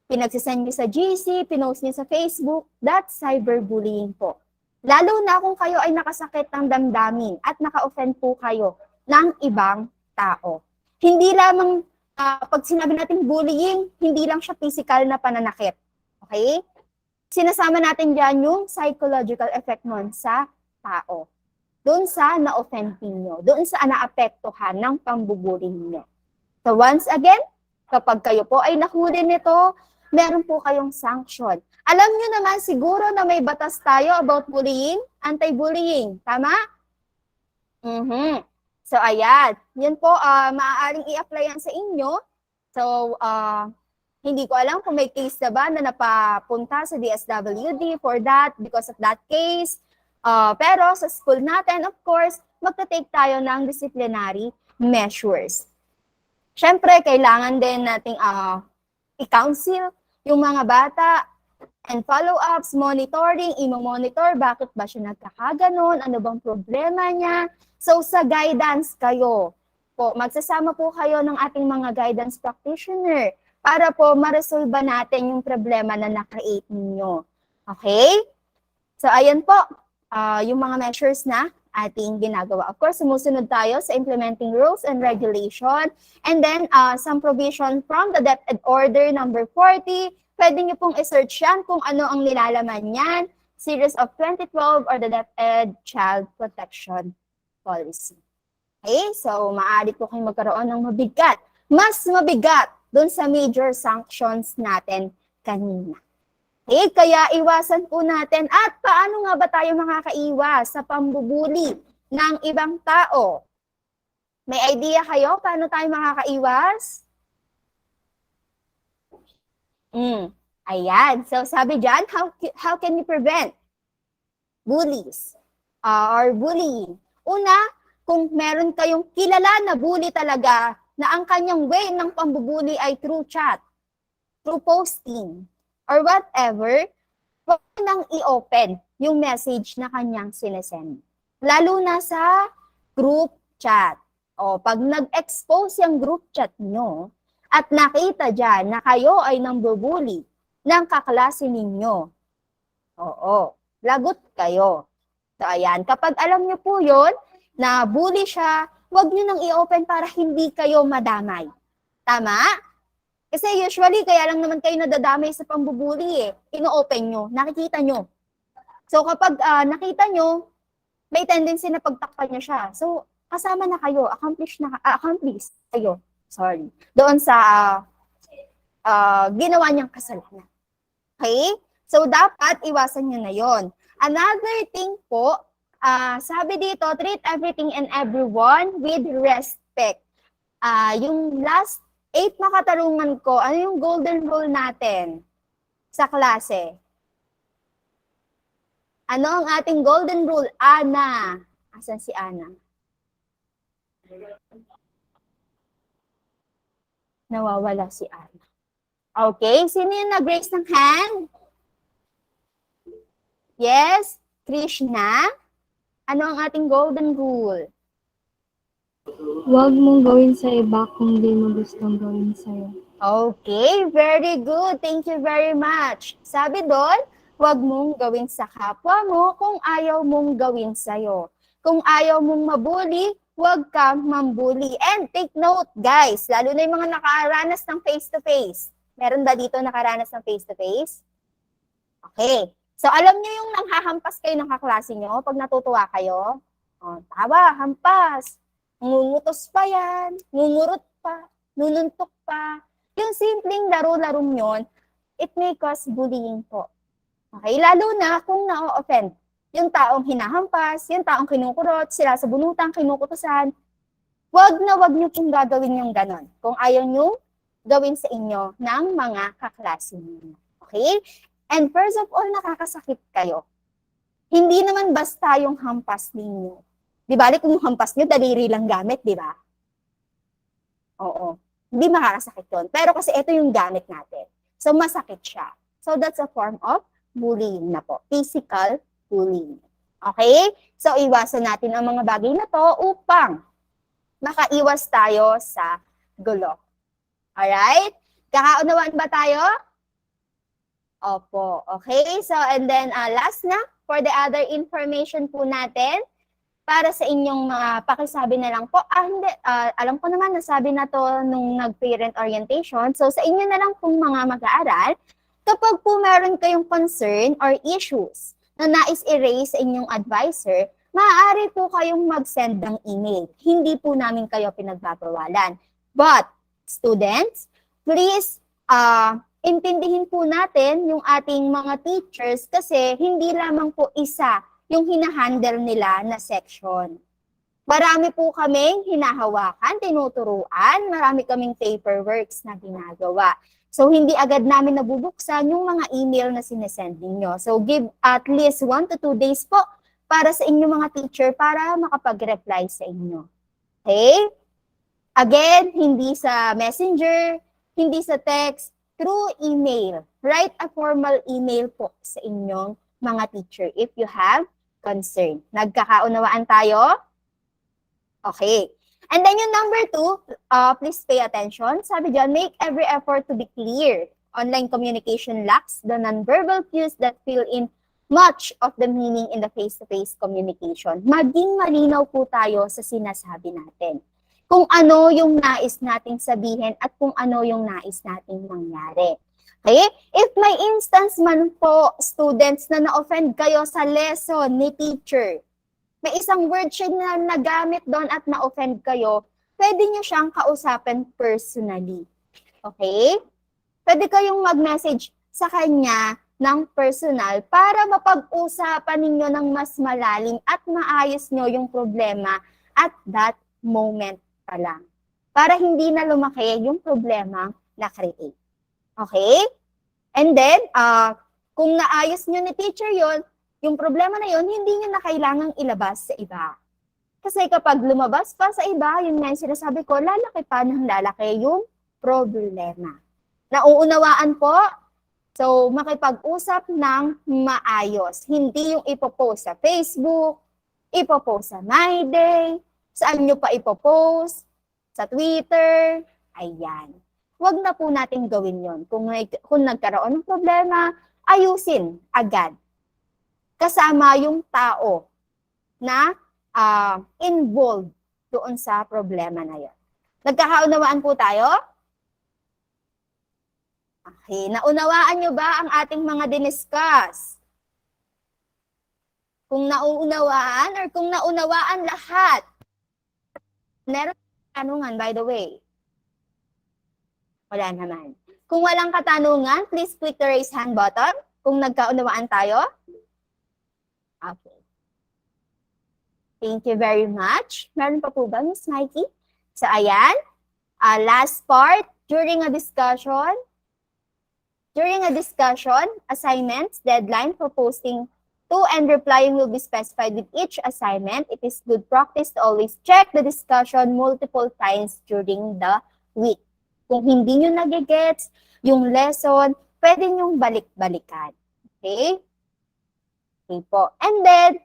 pinagsisend niyo sa GC, pinost niyo sa Facebook, that's cyberbullying po. Lalo na kung kayo ay nakasakit ng damdamin at naka-offend po kayo ng ibang tao. Hindi lamang, pag sinabi natin bullying, hindi lang siya physical na pananakit. Okay? Sinasama natin dyan yung psychological effect nun sa tao. Doon sa na-offend niyo, doon sa naapektuhan ng pambubullying niyo. So once again, kapag kayo po ay nahuli nito, meron po kayong sanction. Alam niyo naman siguro na may batas tayo about bullying, anti-bullying. Tama? So ayan, yan po, maaaring i-apply yan sa inyo. So, hindi ko alam kung may case na ba na napapunta sa DSWD for that, because of that case. Pero sa school natin, of course, magta-take tayo ng disciplinary measures. Siyempre, kailangan din nating i-counsel yung mga bata and follow-ups, monitoring, i-monitor, bakit ba siya nagkakaganon, ano bang problema niya. So sa guidance kayo, po, magsasama po kayo ng ating mga guidance practitioner para po ma-resolve natin yung problema na na-create ninyo. Okay? So ayan po, yung mga measures na ating ginagawa. Of course, sumusunod tayo sa implementing rules and regulation. And then, some provision from the DepEd Order number 40. Pwede nyo pong i-search yan kung ano ang nilalaman yan. Series of 2012 or the DepEd Child Protection Policy. Okay, so maaari po kayong magkaroon ng mabigat. Mas mabigat dun sa major sanctions natin kanina. Okay, kaya iwasan po natin. At paano nga ba tayo makakaiwas sa pambubuli ng ibang tao? May idea kayo paano tayo makakaiwas? Ayan. So sabi dyan, how can you prevent bullies or bullying? Una, kung meron kayong kilala na bully talaga, na ang kanyang way ng pambubuli ay through chat, through posting, or whatever, huwag nang i-open yung message na kanyang sinesend. Lalo na sa group chat. O, pag nag-expose yung group chat nyo, at nakita dyan na kayo ay nambubuli ng kaklase ninyo, lagot kayo. So, ayan, kapag alam nyo po yun, na bully siya, huwag nyo nang i-open para hindi kayo madamay. Tama? Kasi usually, kaya lang naman kayo nadadamay sa pambubuli eh. Ino-open nyo, nakikita nyo. So kapag nakita nyo, may tendency na pagtakpan nyo siya. So, kasama na kayo, accomplish kayo. Sorry. Doon sa ginawa niyang kasalanan. Okay? So, dapat iwasan nyo na yon. Another thing po, sabi dito, treat everything and everyone with respect. Yung last 8 na katarungan ko, ano yung golden rule natin sa klase? Ano ang ating golden rule? Ana. Asan si Ana? Nawawala si Ana. Okay, sino yung nag-raise ng hand? Yes, Krishna. Ano ang ating golden rule? Huwag mong gawin sa iba kung di mo gustong gawin sa'yo. Okay, very good. Thank you very much. Sabi doon, huwag mong gawin sa kapwa mo kung ayaw mong gawin sa'yo. Kung ayaw mong mabuli, huwag kang mambuli. And take note, guys, lalo na yung mga nakaranas ng face-to-face. Meron ba dito nakaranas ng face-to-face? Okay. So, alam niyo yung nanghahampas kayo ng kaklase niyo pag natutuwa kayo? O, tawa, hampas. Ngungutos pa yan, ngungurot pa, nununtok pa. Yung simpleng laro-larong yun, it may cause bullying po. Okay, lalo na kung na-offend. Yung taong hinahampas, yung taong kinukurot, sila sa bunutang, kinukutusan. Wag niyo pong gagawin yung ganon. Kung ayaw nyo, gawin sa inyo ng mga kaklase niyo. Okay? And first of all, nakakasakit kayo. Hindi naman basta yung hampas ninyo. Di ba? Kung yung hampas nyo, daliri lang gamit, di ba? Oo. Hindi makakasakit yun. Pero kasi ito yung gamit natin. So, masakit siya. So, that's a form of bullying na po. Physical bullying. Okay? So, iwasan natin ang mga bagay na to upang makaiwas tayo sa gulo. Alright? Kakaunawaan ba tayo? Opo. Okay? So, and then, last na, for the other information po natin, para sa inyong mga pakisabi na lang po, hindi, alam ko naman, nasabi na to nung nag-parent orientation. So, sa inyo na lang pong mga mag-aaral, kapag po meron kayong concern or issues na nais i-raise sa inyong advisor, maaari po kayong mag-send ng email. Hindi po namin kayo pinagbabawalan. But, students, please, intindihin po natin yung ating mga teachers kasi hindi lamang po isa yung hinahandle nila na section. Marami po kaming hinahawakan, tinuturuan, marami kaming paperworks na ginagawa. So, hindi agad namin nabubuksan yung mga email na sinesend ninyo. So, give at least 1 to 2 days po para sa inyong mga teacher para makapag-reply sa inyo. Okay? Again, hindi sa messenger, hindi sa text, through email. Write a formal email po sa inyong mga teacher if you have concern. Nagkakaunawaan tayo? Okay. And then yung number 2, please pay attention. Sabi dyan, make every effort to be clear. Online communication lacks the nonverbal cues that fill in much of the meaning in the face-to-face communication. Maging malinaw po tayo sa sinasabi natin. Kung ano yung nais nating sabihin at kung ano yung nais nating mangyari. Okay? If may instance man po, students, na na-offend kayo sa lesson ni teacher, may isang word siya na nagamit doon at na-offend kayo, pwede nyo siyang kausapin personally. Okay? Pwede kayong mag-message sa kanya ng personal para mapag-usapan ninyo ng mas malalim at maayos nyo yung problema at that moment pa lang. Para hindi na lumaki yung problema na-create. Okay? And then, kung naayos nyo ni teacher yon, yung problema na yon, hindi nyo na kailangang ilabas sa iba. Kasi kapag lumabas pa sa iba, yun nga yung sinasabi ko, lalaki pa ng lalaki yung problema. Nauunawaan po? So, makipag-usap ng maayos. Hindi yung ipopost sa Facebook, ipopost sa My Day, saan nyo pa ipopost, sa Twitter, ayan. Huwag na po natin gawin yon. Kung nagkaroon ng problema, ayusin agad. Kasama yung tao na involved doon sa problema na yon. Nagkakaunawaan po tayo? Okay, naunawaan nyo ba ang ating mga diniscuss? Kung nauunawaan or kung naunawaan lahat, meron katanungan by the way. Wala naman. Kung walang katanungan, please click the raise hand button kung nagkaunawaan tayo. Okay. Thank you very much. Meron pa po ba, Miss Mikey? So, ayan. Last part, during a discussion, assignments, deadline for posting to and replying will be specified with each assignment. It is good practice to always check the discussion multiple times during the week. Kung hindi nyo nagigets yung lesson, pwede nyong balik-balikan. Okay? Okay po. And then,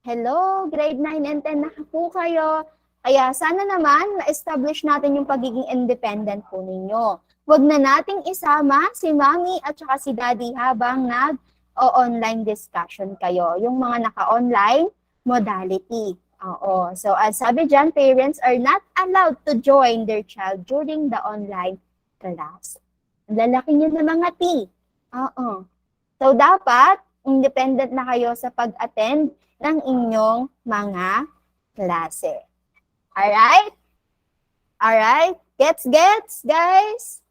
hello, grade 9 and 10 na po kayo. Kaya sana naman na-establish natin yung pagiging independent po ninyo. Huwag na nating isama si Mami at saka si Daddy habang nag-online discussion kayo. Yung mga naka-online modality. Oo. So, as sabi dyan, parents are not allowed to join their child during the online class. Ang lalaki niyo na mga T. Oo. So, dapat independent na kayo sa pag-attend ng inyong mga klase. Alright? Alright? Gets, guys?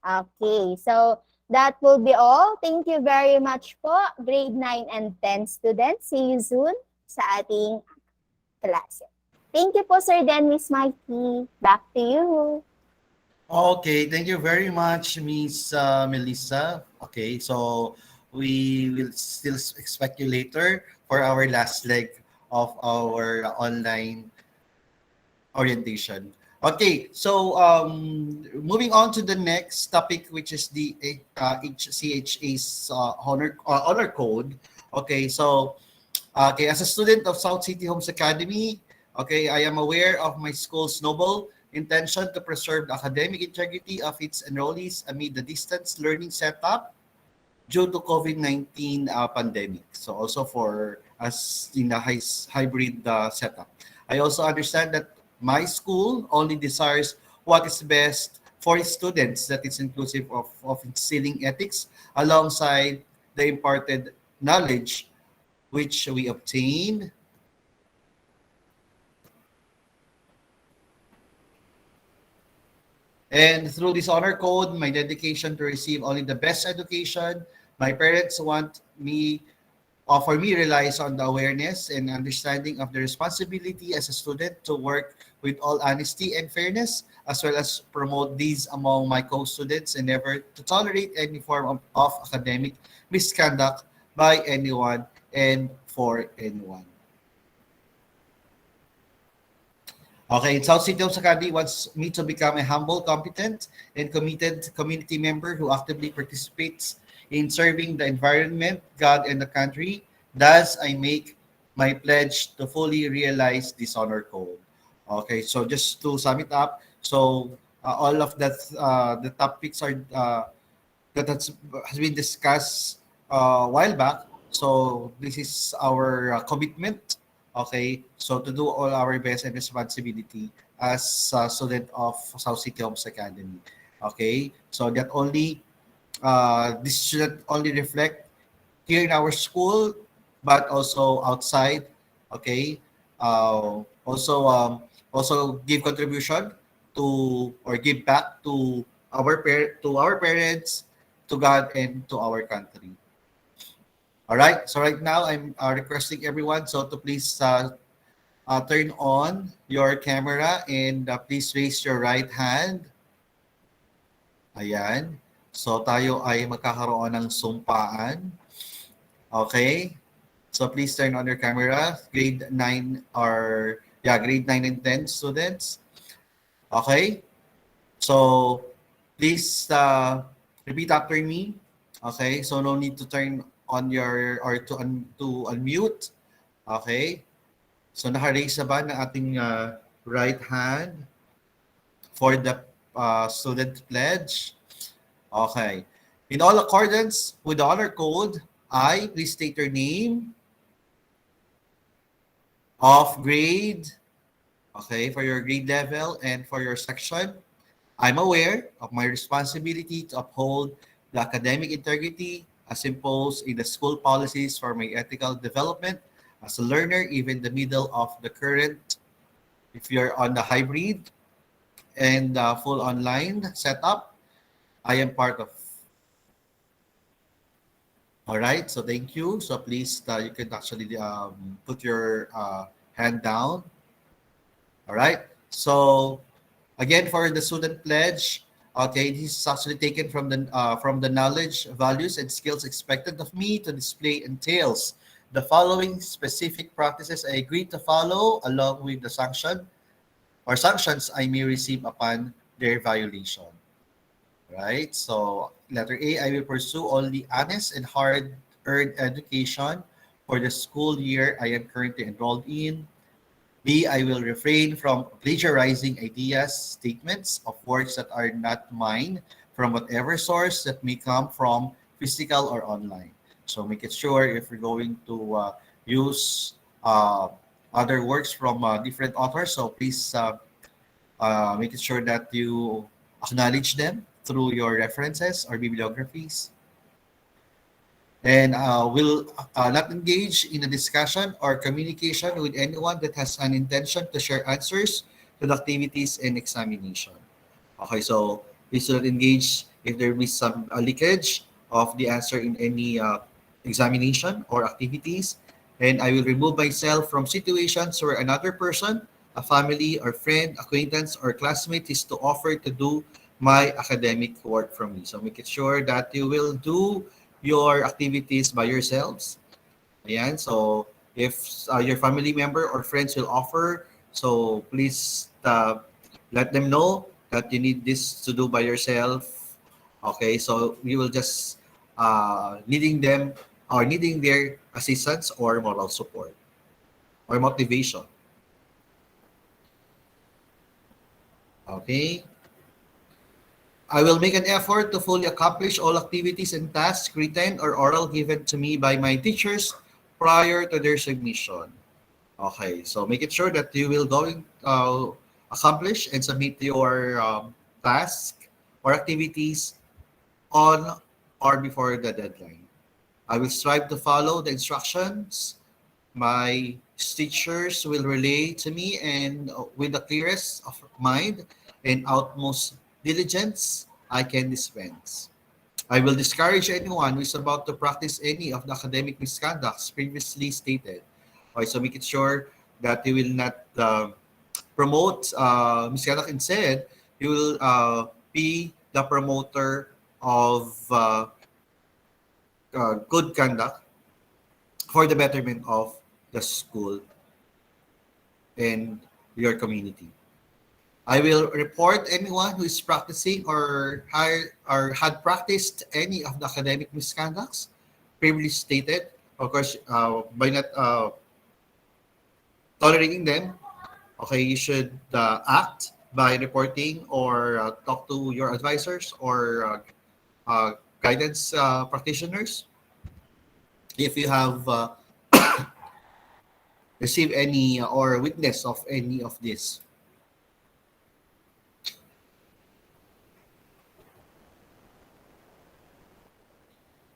Okay. So, that will be all. Thank you very much po, grade 9 and 10 students. See you soon sa ating klase. Thank you po, Sir Dan, Miss Mikey. Back to you. Okay, thank you very much, Miss Melissa. Okay, so we will still expect you later for our last leg of our online orientation. Okay, so moving on to the next topic, which is the HCHA's honor code. Okay, so as a student of South City Homes Academy, okay, I am aware of my school's noble intention to preserve the academic integrity of its enrollees amid the distance learning setup due to COVID-19 pandemic. So also for us in the hybrid setup. I also understand that my school only desires what is best for its students, that is inclusive of instilling ethics alongside the imparted knowledge which we obtain and through this honor code, my dedication to receive only the best education. My parents want me, for me, relies on the awareness and understanding of the responsibility as a student to work with all honesty and fairness, as well as promote these among my co-students and never to tolerate any form of academic misconduct by anyone and for anyone. Okay, South City Homes Academy wants me to become a humble, competent, and committed community member who actively participates in serving the environment, God, and the country. Thus, I make my pledge to fully realize this honor code. Okay, so just to sum it up, so all of that, the topics are that has been discussed while back. So this is our commitment. Okay, so to do all our best and responsibility as a student of South City Homes Academy. Okay, so that only this should only reflect here in our school, but also outside. Okay, also give contribution to or give back to our parents, to God, and to our country. All right. So right now, I'm requesting everyone to please turn on your camera and please raise your right hand. Ayan. So tayo ay magkakaroon ng sumpaan. Okay. So please turn on your camera. Grade 9 or grade 9 and 10 students. Okay. So please repeat after me. Okay. So no need to turn on your or to unmute. Okay. So naka-raise na ba ng ating right hand for the student pledge? Okay. In all accordance with the honor code, I please state your name of grade, okay, for your grade level and for your section. I'm aware of my responsibility to uphold the academic integrity as imposed in the school policies for my ethical development as a learner, even in the middle of the current, if you're on the hybrid and full online setup, I am part of. All right, so thank you. So please, you can actually put your hand down. All right, so again, for the student pledge, okay, this is actually taken from the knowledge, values, and skills expected of me to display entails the following specific practices I agree to follow along with the sanction or sanctions I may receive upon their violation. Right? So letter A, I will pursue only honest and hard-earned education for the school year I am currently enrolled in. B, I will refrain from plagiarizing ideas, statements of works that are not mine from whatever source that may come from physical or online. So make it sure if you're going to use other works from different authors, so please make it sure that you acknowledge them through your references or bibliographies. And will not engage in a discussion or communication with anyone that has an intention to share answers to the activities and examination. Okay, so please do not engage if there be some leakage of the answer in any examination or activities. And I will remove myself from situations where another person, a family or friend, acquaintance, or classmate is to offer to do my academic work from me. So make it sure that you will do your activities by yourselves. Ayan, so if your family member or friends will offer, so please let them know that you need this to do by yourself. Okay, so we will just needing them or needing their assistance or moral support or motivation. Okay. I will make an effort to fully accomplish all activities and tasks, written or oral, given to me by my teachers prior to their submission. Okay, so make it sure that you will accomplish and submit your task or activities on or before the deadline. I will strive to follow the instructions my teachers will relay to me and with the clearest of mind and utmost diligence I can dispense. I will discourage anyone who is about to practice any of the academic misconducts previously stated. Okay, so make it sure that you will not promote misconduct. Instead, you will be the promoter of good conduct for the betterment of the school and your community. I will report anyone who is practicing or had practiced any of the academic misconducts previously stated. Of course, by not tolerating them, okay, you should act by reporting or talk to your advisors or guidance practitioners. if you have received any or witness of any of this.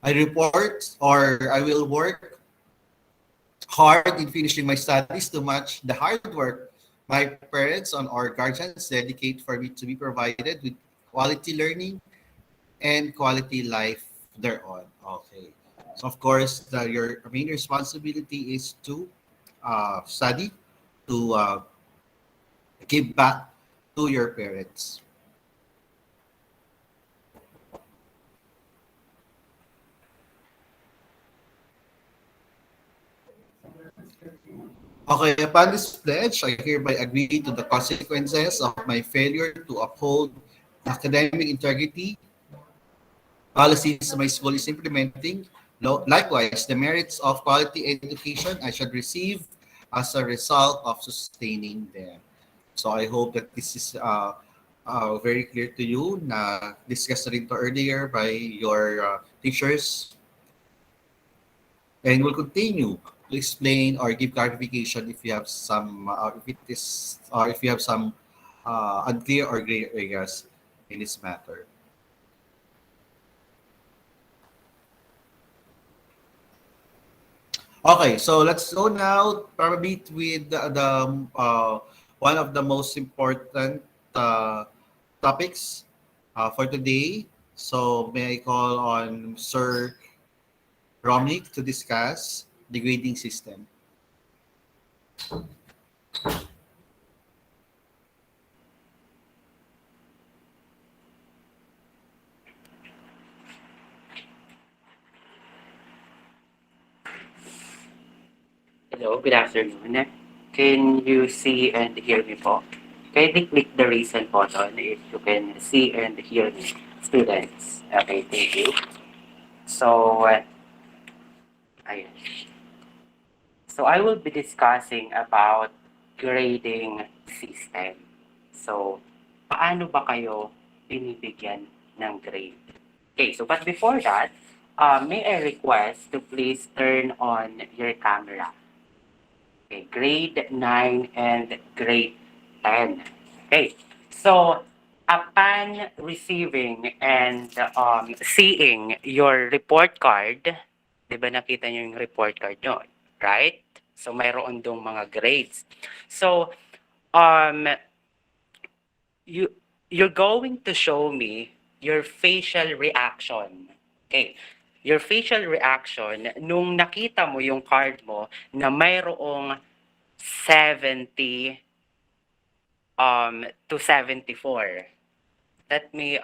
I report or I will work hard in finishing my studies to match the hard work my parents and our guardians dedicate for me to be provided with quality learning and quality life thereon. Okay. So of course, your main responsibility is to study, to give back to your parents. Okay, upon this pledge, I hereby agree to the consequences of my failure to uphold academic integrity, policies my school is implementing. Likewise, the merits of quality education I should receive as a result of sustaining them. So I hope that this is very clear to you na discussed rin to earlier by your teachers, and will continue to explain or give clarification if you have some if it is or if you have some unclear or gray areas in this matter. Okay, so let's go now probably with the one of the most important topics for today. So may I call on Sir Romnick to discuss the grading system. Hello, good afternoon. Can you see and hear me po? Kindly click the raise hand button if you can see and hear me, students. Okay, thank you. So, ayun. So I will be discussing about grading system. So, paano ba kayo binibigyan ng grade? Okay, so but before that, may I request to please turn on your camera. Okay, grade 9 and grade 10. Okay, so upon receiving and seeing your report card, di ba nakita nyo yung report card nyo, right? So mayroon dong mga grades. So you're going to show me your facial reaction. Okay. Your facial reaction nung nakita mo yung card mo na mayroong 70 to 74. Let me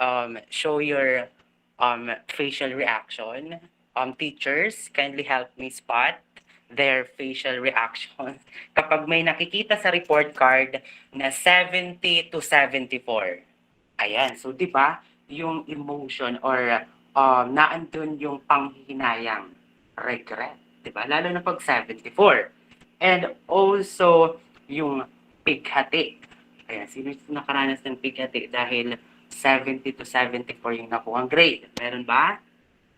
show your facial reaction. Teachers, kindly help me spot their facial reaction kapag may nakikita sa report card na 70 to 74. Ayan, so 'di ba, yung emotion or naandun yung panghihinayang, regret, 'di ba? Lalo na pag 74. And also yung pighati. Ayan, sino nakaranas ng pighati dahil 70 to 74 yung nakuhang grade? Meron ba?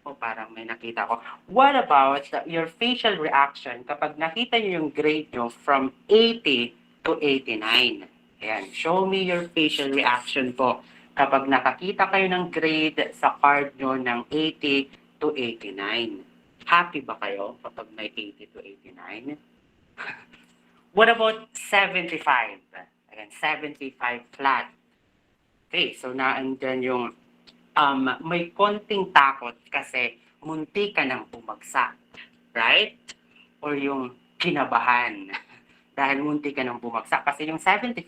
O parang may nakita ko. What about your facial reaction kapag nakita niyo yung grade nyo from 80 to 89? Ayan, show me your facial reaction po kapag nakakita kayo ng grade sa card nyo ng 80 to 89. Happy ba kayo kapag may 80 to 89? What about 75? Ayan, 75 flat. Okay, so naandyan yung may konting takot kasi munti ka nang bumagsak, right? Or yung kinabahan dahil munti ka nang bumagsak kasi yung 75,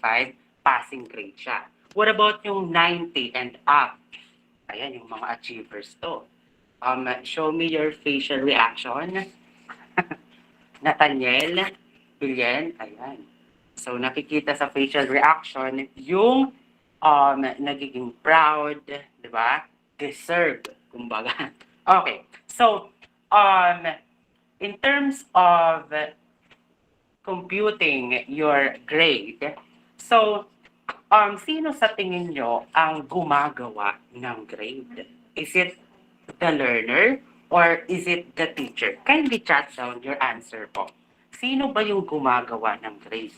passing grade siya. What about yung 90 and up? Ayan, yung mga achievers to. Show me your facial reaction. Nathaniel, Bilyen, ayan. So nakikita sa facial reaction yung nagiging proud, di ba? Deserve, kumbaga. Okay, so in terms of computing your grade, so sino sa tingin nyo ang gumagawa ng grade? Is it the learner Or is it the teacher? Kindly chat down your answer po. Sino ba yung gumagawa ng grade?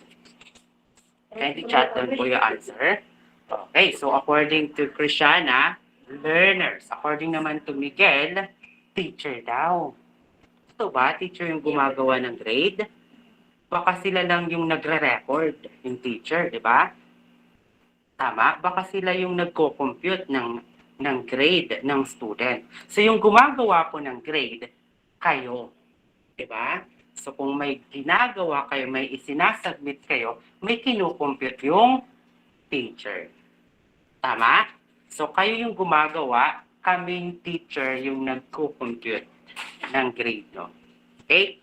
Kindly chat down po your answer. Okay, so according to Krishana, learners. According naman to Miguel, teacher daw. Ito ba, teacher yung gumagawa ng grade? Baka sila lang yung nagre-record, yung teacher, di ba? Tama? Baka sila yung nagko-compute ng grade ng student. So yung gumagawa po ng grade, kayo. Di ba? So kung may ginagawa kayo, may isinasubmit kayo, may kinukompute yung teacher. Tama? So kayo yung gumagawa, kaming teacher yung nagko-compute ng grade nyo. Okay?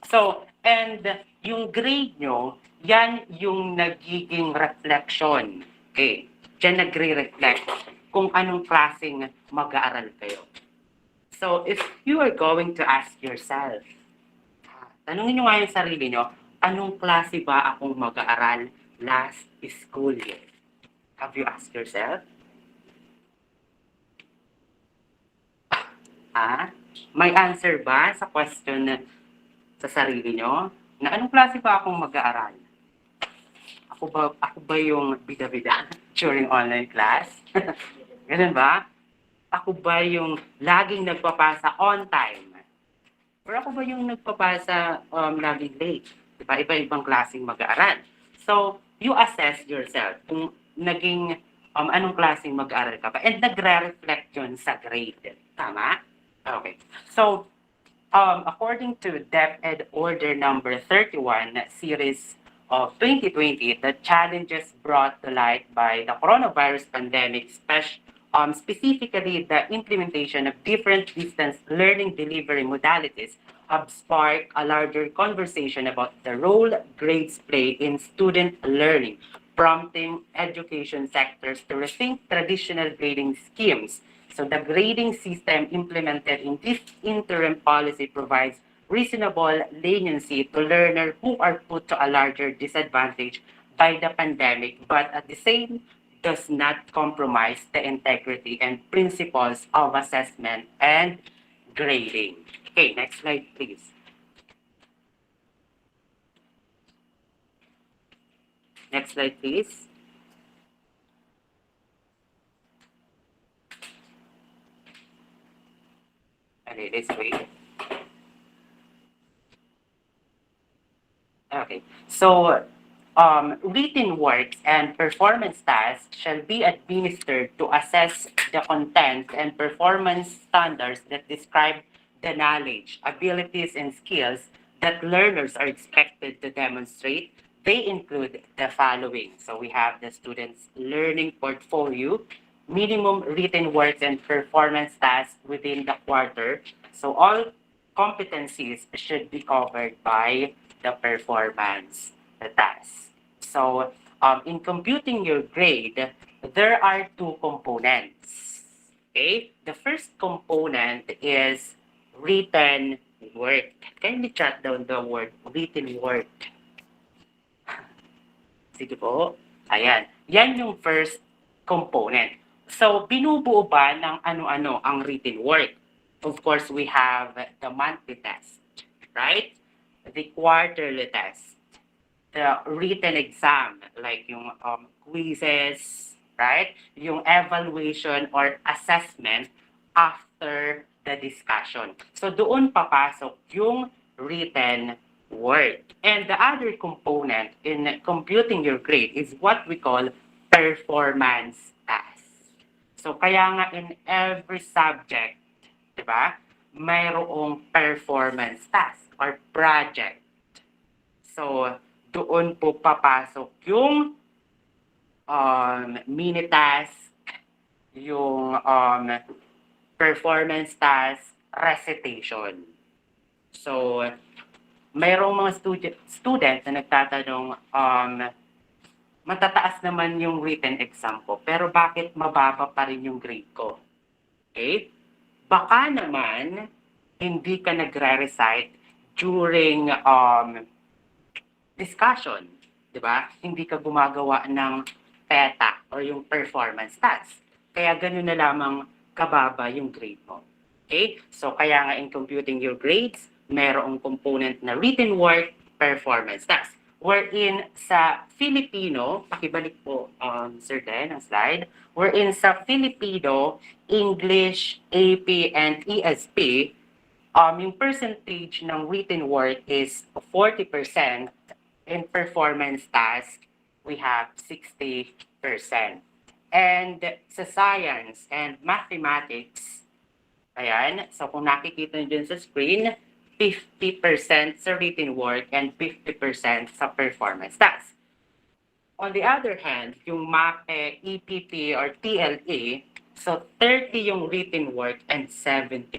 So, and yung grade nyo, yan yung nagiging reflection. Okay? Diyan nagre-reflect kung anong klaseng mag-aaral kayo. So, if you are going to ask yourself, tanungin nyo nga yung sarili nyo, anong klase ba akong mag-aaral last school year? Have you asked yourself? May answer ba sa question sa sarili nyo? Na anong klase ba akong mag-aaral? Ako ba yung bida-bida during online class? Ganun ba? Ako ba yung laging nagpapasa on time? Or ako ba yung nagpapasa laging late? Diba? Iba-ibang klaseng mag-aaral. So, you assess yourself kung naging anong klaseng mag-aaral ka ba. And nagre-reflect yun sa grade. Tama? Okay. So, according to DepEd Order number 31, series of 2020, the challenges brought to light by the coronavirus pandemic, specifically the implementation of different distance learning delivery modalities, have sparked a larger conversation about the role grades play in student learning, prompting education sectors to rethink traditional grading schemes. So the grading system implemented in this interim policy provides reasonable leniency to learners who are put to a larger disadvantage by the pandemic, but at the same does not compromise the integrity and principles of assessment and grading. Okay, next slide, please. Next slide, please. Okay, this way. Okay, so written works and performance tasks shall be administered to assess the content and performance standards that describe the knowledge, abilities, and skills that learners are expected to demonstrate. They include the following. So we have the student's learning portfolio, minimum written works and performance tasks within the quarter. So all competencies should be covered by the performance task. So in computing your grade, there are two components. Okay? The first component is written work. Kindly chat down the word written work. Sige po. Ayan. Yan yung first component. So, binubuo ba ng ano-ano ang written work? Of course, we have the monthly test, right? The quarterly test, the written exam, like yung quizzes, right? Yung evaluation or assessment after the discussion. So, doon papasok yung written work. And the other component in computing your grade is what we call performance task. So, kaya nga in every subject, di ba, mayroong performance task or project. So, doon po papasok yung mini task, yung performance task, recitation. So, mayroong mga student na nagtatanong, matataas naman yung written exam ko, pero bakit mababa pa rin yung grade ko? Okay? Baka naman, hindi ka nagre-recite during discussion, di ba? Hindi ka gumagawa ng PETA or yung performance task. Kaya ganun na lamang kababa yung grade mo. Okay? So kaya nga in computing your grades, merong component na written work, performance task. Wherein sa Filipino, pakibalik po, Sir Den, ang slide. Wherein sa Filipino, English, AP, and ESP, yung percentage ng written work is 40%. In performance task, we have 60%. And sa science and mathematics, ayan, so kung nakikita nyo dyan sa screen, 50% sa written work and 50% sa performance task. On the other hand, yung MAPE, EPP, or TLE, so 30 yung written work and 70%.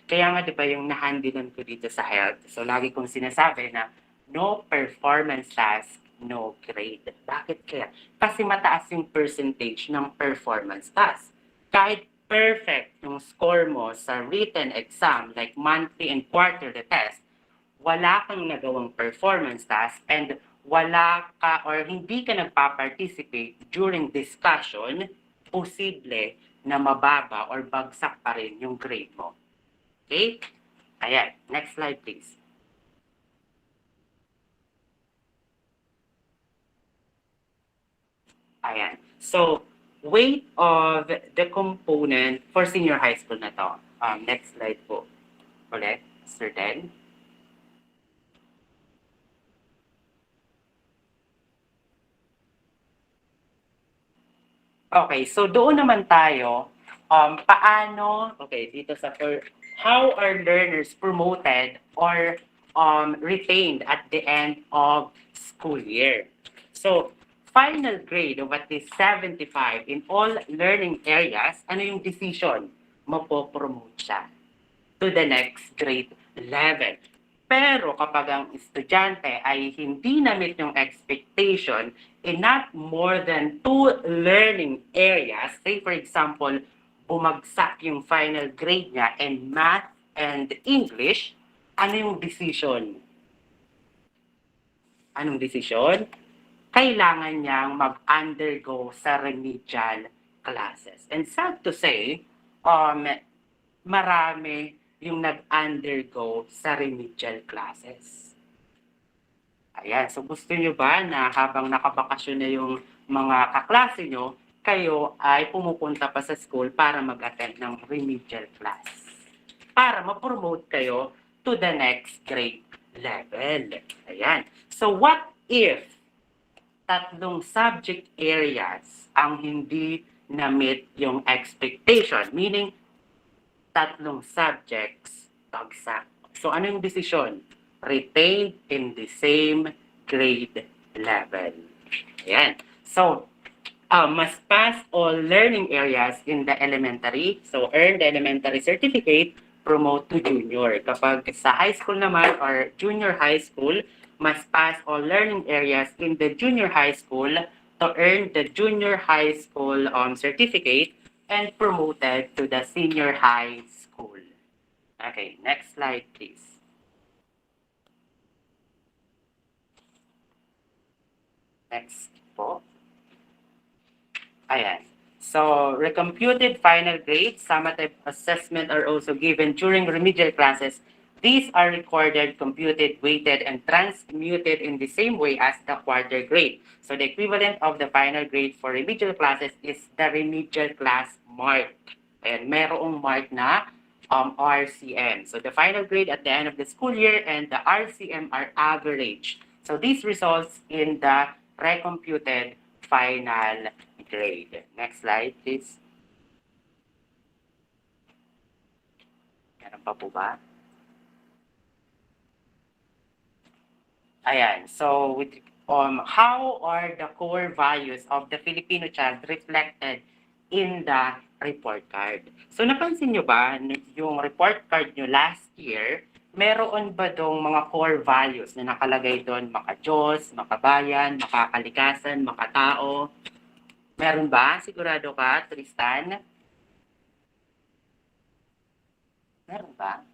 Kaya nga diba yung nahandilan ko dito sa health, so lagi kong sinasabi na no performance task, no grade. Bakit kaya? Kasi mataas yung percentage ng performance task. Kahit perfect yung score mo sa written exam, like monthly and quarterly test, wala kang nagawang performance task and wala ka or hindi ka nagpa-participate during discussion, posible na mababa or bagsak pa rin yung grade mo. Okay? Ayan. Next slide, please. Ayan. So, weight of the component for senior high school na to. Next slide po. Ulit, Sir Den. Okay, so doon naman tayo, dito sa how are learners promoted or retained at the end of school year? So, final grade of at least 75 in all learning areas, ano yung decision? Mapopromote siya to the next grade level. Pero kapag ang estudyante ay hindi na-meet yung expectation in not more than 2 learning areas, say for example, bumagsak yung final grade niya in math and English, ano yung decision? Anong decision? Kailangan niyang mag-undergo sa remedial classes. And sad to say, marami yung nag-undergo sa remedial classes. Ayan, so gusto nyo ba na habang nakabakasyon na yung mga kaklase nyo, kayo ay pumupunta pa sa school para mag-attend ng remedial class? Para ma-promote kayo to the next grade level. Ayan. So what if 3 subject areas ang hindi na-meet yung expectation? Meaning, 3 subjects bagsak. So ano yung decision? Retained in the same grade level. Ayan. So, must pass all learning areas in the elementary. So, earn the elementary certificate, promote to junior. Kapag sa high school naman or junior high school, must pass all learning areas in the junior high school to earn the junior high school certificate and promoted to the senior high school. Okay, next slide, please. Next po. Ayan. So, recomputed final grades, summative assessment are also given during remedial classes. These are recorded, computed, weighted, and transmuted in the same way as the quarter grade. So, the equivalent of the final grade for remedial classes is the remedial class mark. And merong mark na RCM. So, the final grade at the end of the school year and the RCM are average. So, this results in the recomputed final grade. Next slide, please. Meron pa po ba? Ayan. So, with, how are the core values of the Filipino child reflected in the report card? So, napansin nyo ba yung report card nyo last year, meron ba dong mga core values na nakalagay doon? Maka-Diyos, makabayan, makakalikasan, makatao. Meron ba? Sigurado ka, Tristan? Meron ba?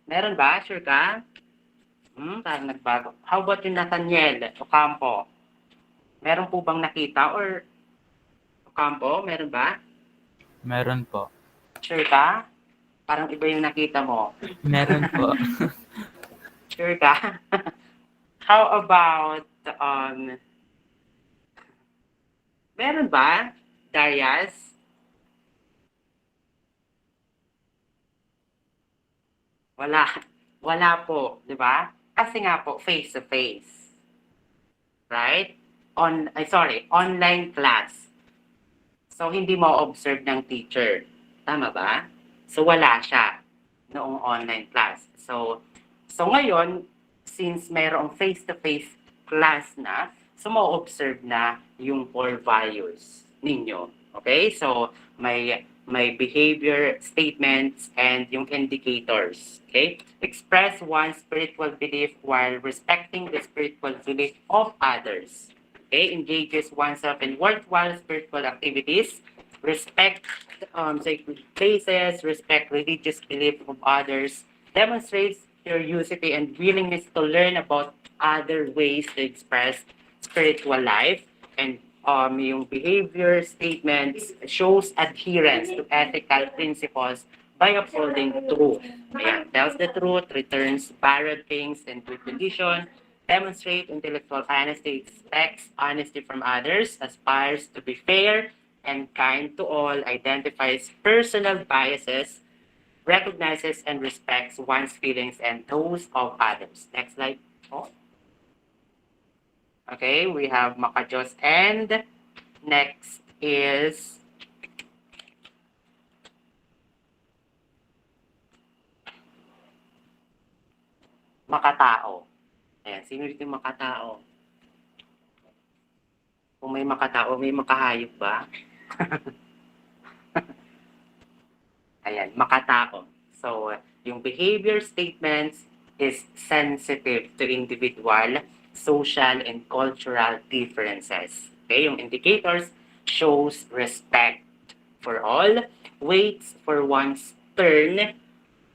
Meron ba? Sure ka? Parang nagbago. How about yung Nathaniel Ocampo? Meron po bang nakita or Ocampo? Meron ba? Meron po. Sure ka? Parang iba yung nakita mo. Meron po. Sure ka? How about, meron ba, Darius? Wala. Wala po, di ba? Kasi nga po, face-to-face. Right? Online class. So, hindi mo observe ng teacher. Tama ba? So, wala siya noong online class. So ngayon, since mayroong face-to-face class na, so mo-observe na yung core values ninyo. Okay? So, may behavior statements and yung indicators. Okay? Express one's spiritual belief while respecting the spiritual belief of others. Okay? Engages oneself in worthwhile spiritual activities. Respect sacred places, respect religious belief of others, demonstrates curiosity and willingness to learn about other ways to express spiritual life, and yung behavior statements shows adherence to ethical principles by upholding truth. Ayan, tells the truth, returns borrowed things in good condition, demonstrate intellectual honesty, expects honesty from others, aspires to be fair and kind to all, identifies personal biases, recognizes and respects one's feelings and those of others. Next slide. Oh. Okay, we have Makajos, and next is Makatao. Ayan, sino dito yung Makatao? Kung may Makatao, may makahayop ba? Ayan, Makatao. So, yung behavior statements is sensitive to individual, social, and cultural differences. Okay, yung indicators shows respect for all, waits for one's turn,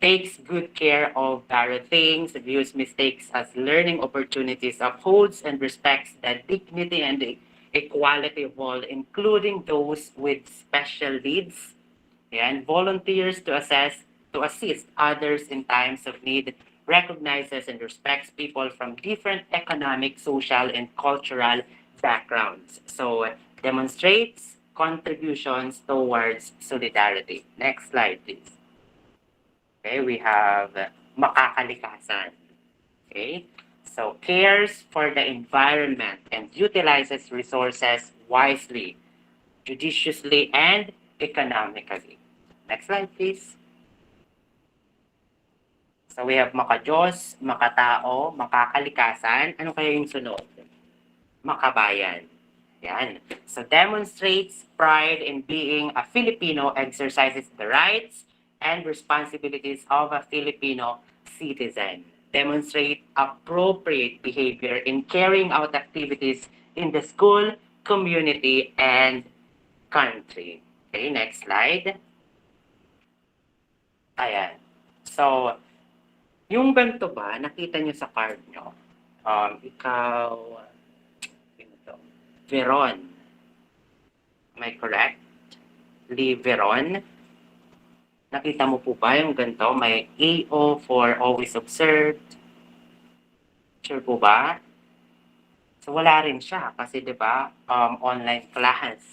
takes good care of borrowed things, views mistakes as learning opportunities, upholds and respects the dignity and the equality of all, including those with special needs, and volunteers to assist others in times of need, recognizes and respects people from different economic, social, and cultural backgrounds. So, demonstrates contributions towards solidarity. Next slide, please. Okay, we have Makakalikasan. Okay, so cares for the environment and utilizes resources wisely, judiciously, and economically. Next slide, please. So we have Makajos, Makatao, Makakalikasan. Ano kaya yung sunod? Makabayan. Yan. So demonstrates pride in being a Filipino, exercises the rights and responsibilities of a Filipino citizen. Demonstrate appropriate behavior in carrying out activities in the school, community, and country. Okay, next slide. Ayan. So, yung ganito ba, nakita nyo sa card nyo? Ikaw, sino to? Veron. Am I correct? Lee Veron. Nakita mo po ba yung ganito? May AO for always observed. Sure po ba? So, wala rin siya kasi 'di ba online class.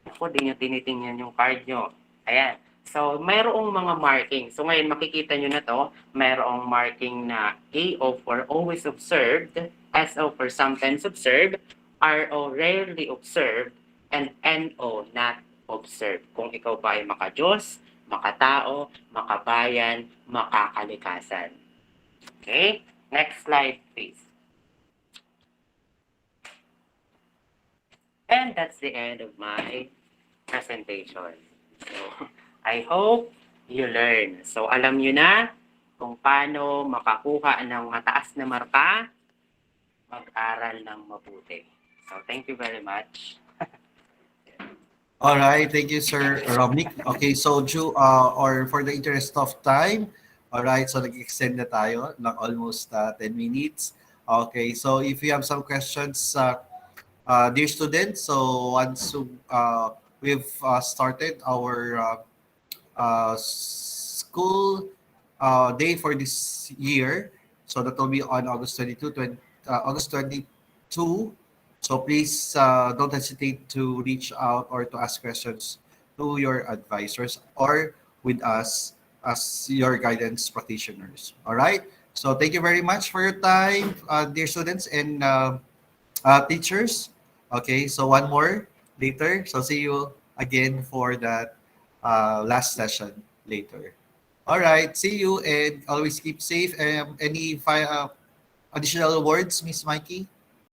Ako, di nyo tinitingnan yung card nyo. Ayan. So, mayroong mga marking. So, ngayon, makikita nyo na to. Mayroong marking na AO for always observed, SO for sometimes observed, RO rarely observed, and NO not observed. Kung ikaw ba ay makadiyos, makatao, makabayan, makakalikasan. Okay? Next slide, please. And that's the end of my presentation. So, I hope you learn. So, alam nyo na kung paano makakuha ng mataas na marka, mag-aral ng mabuti. So, thank you very much. All right, thank you, Sir Romnick. Okay, so or for the interest of time, all right, so nag-extend na tayo ng almost 10 minutes. Okay, so if you have some questions, dear students, so once we've started our school day for this year. So that will be on August 22. So please don't hesitate to reach out or to ask questions to your advisors or with us as your guidance practitioners. All right. So thank you very much for your time, dear students and teachers. Okay. So one more later. So see you again for that last session later. All right. See you and always keep safe. Any additional words, Miss Mikey?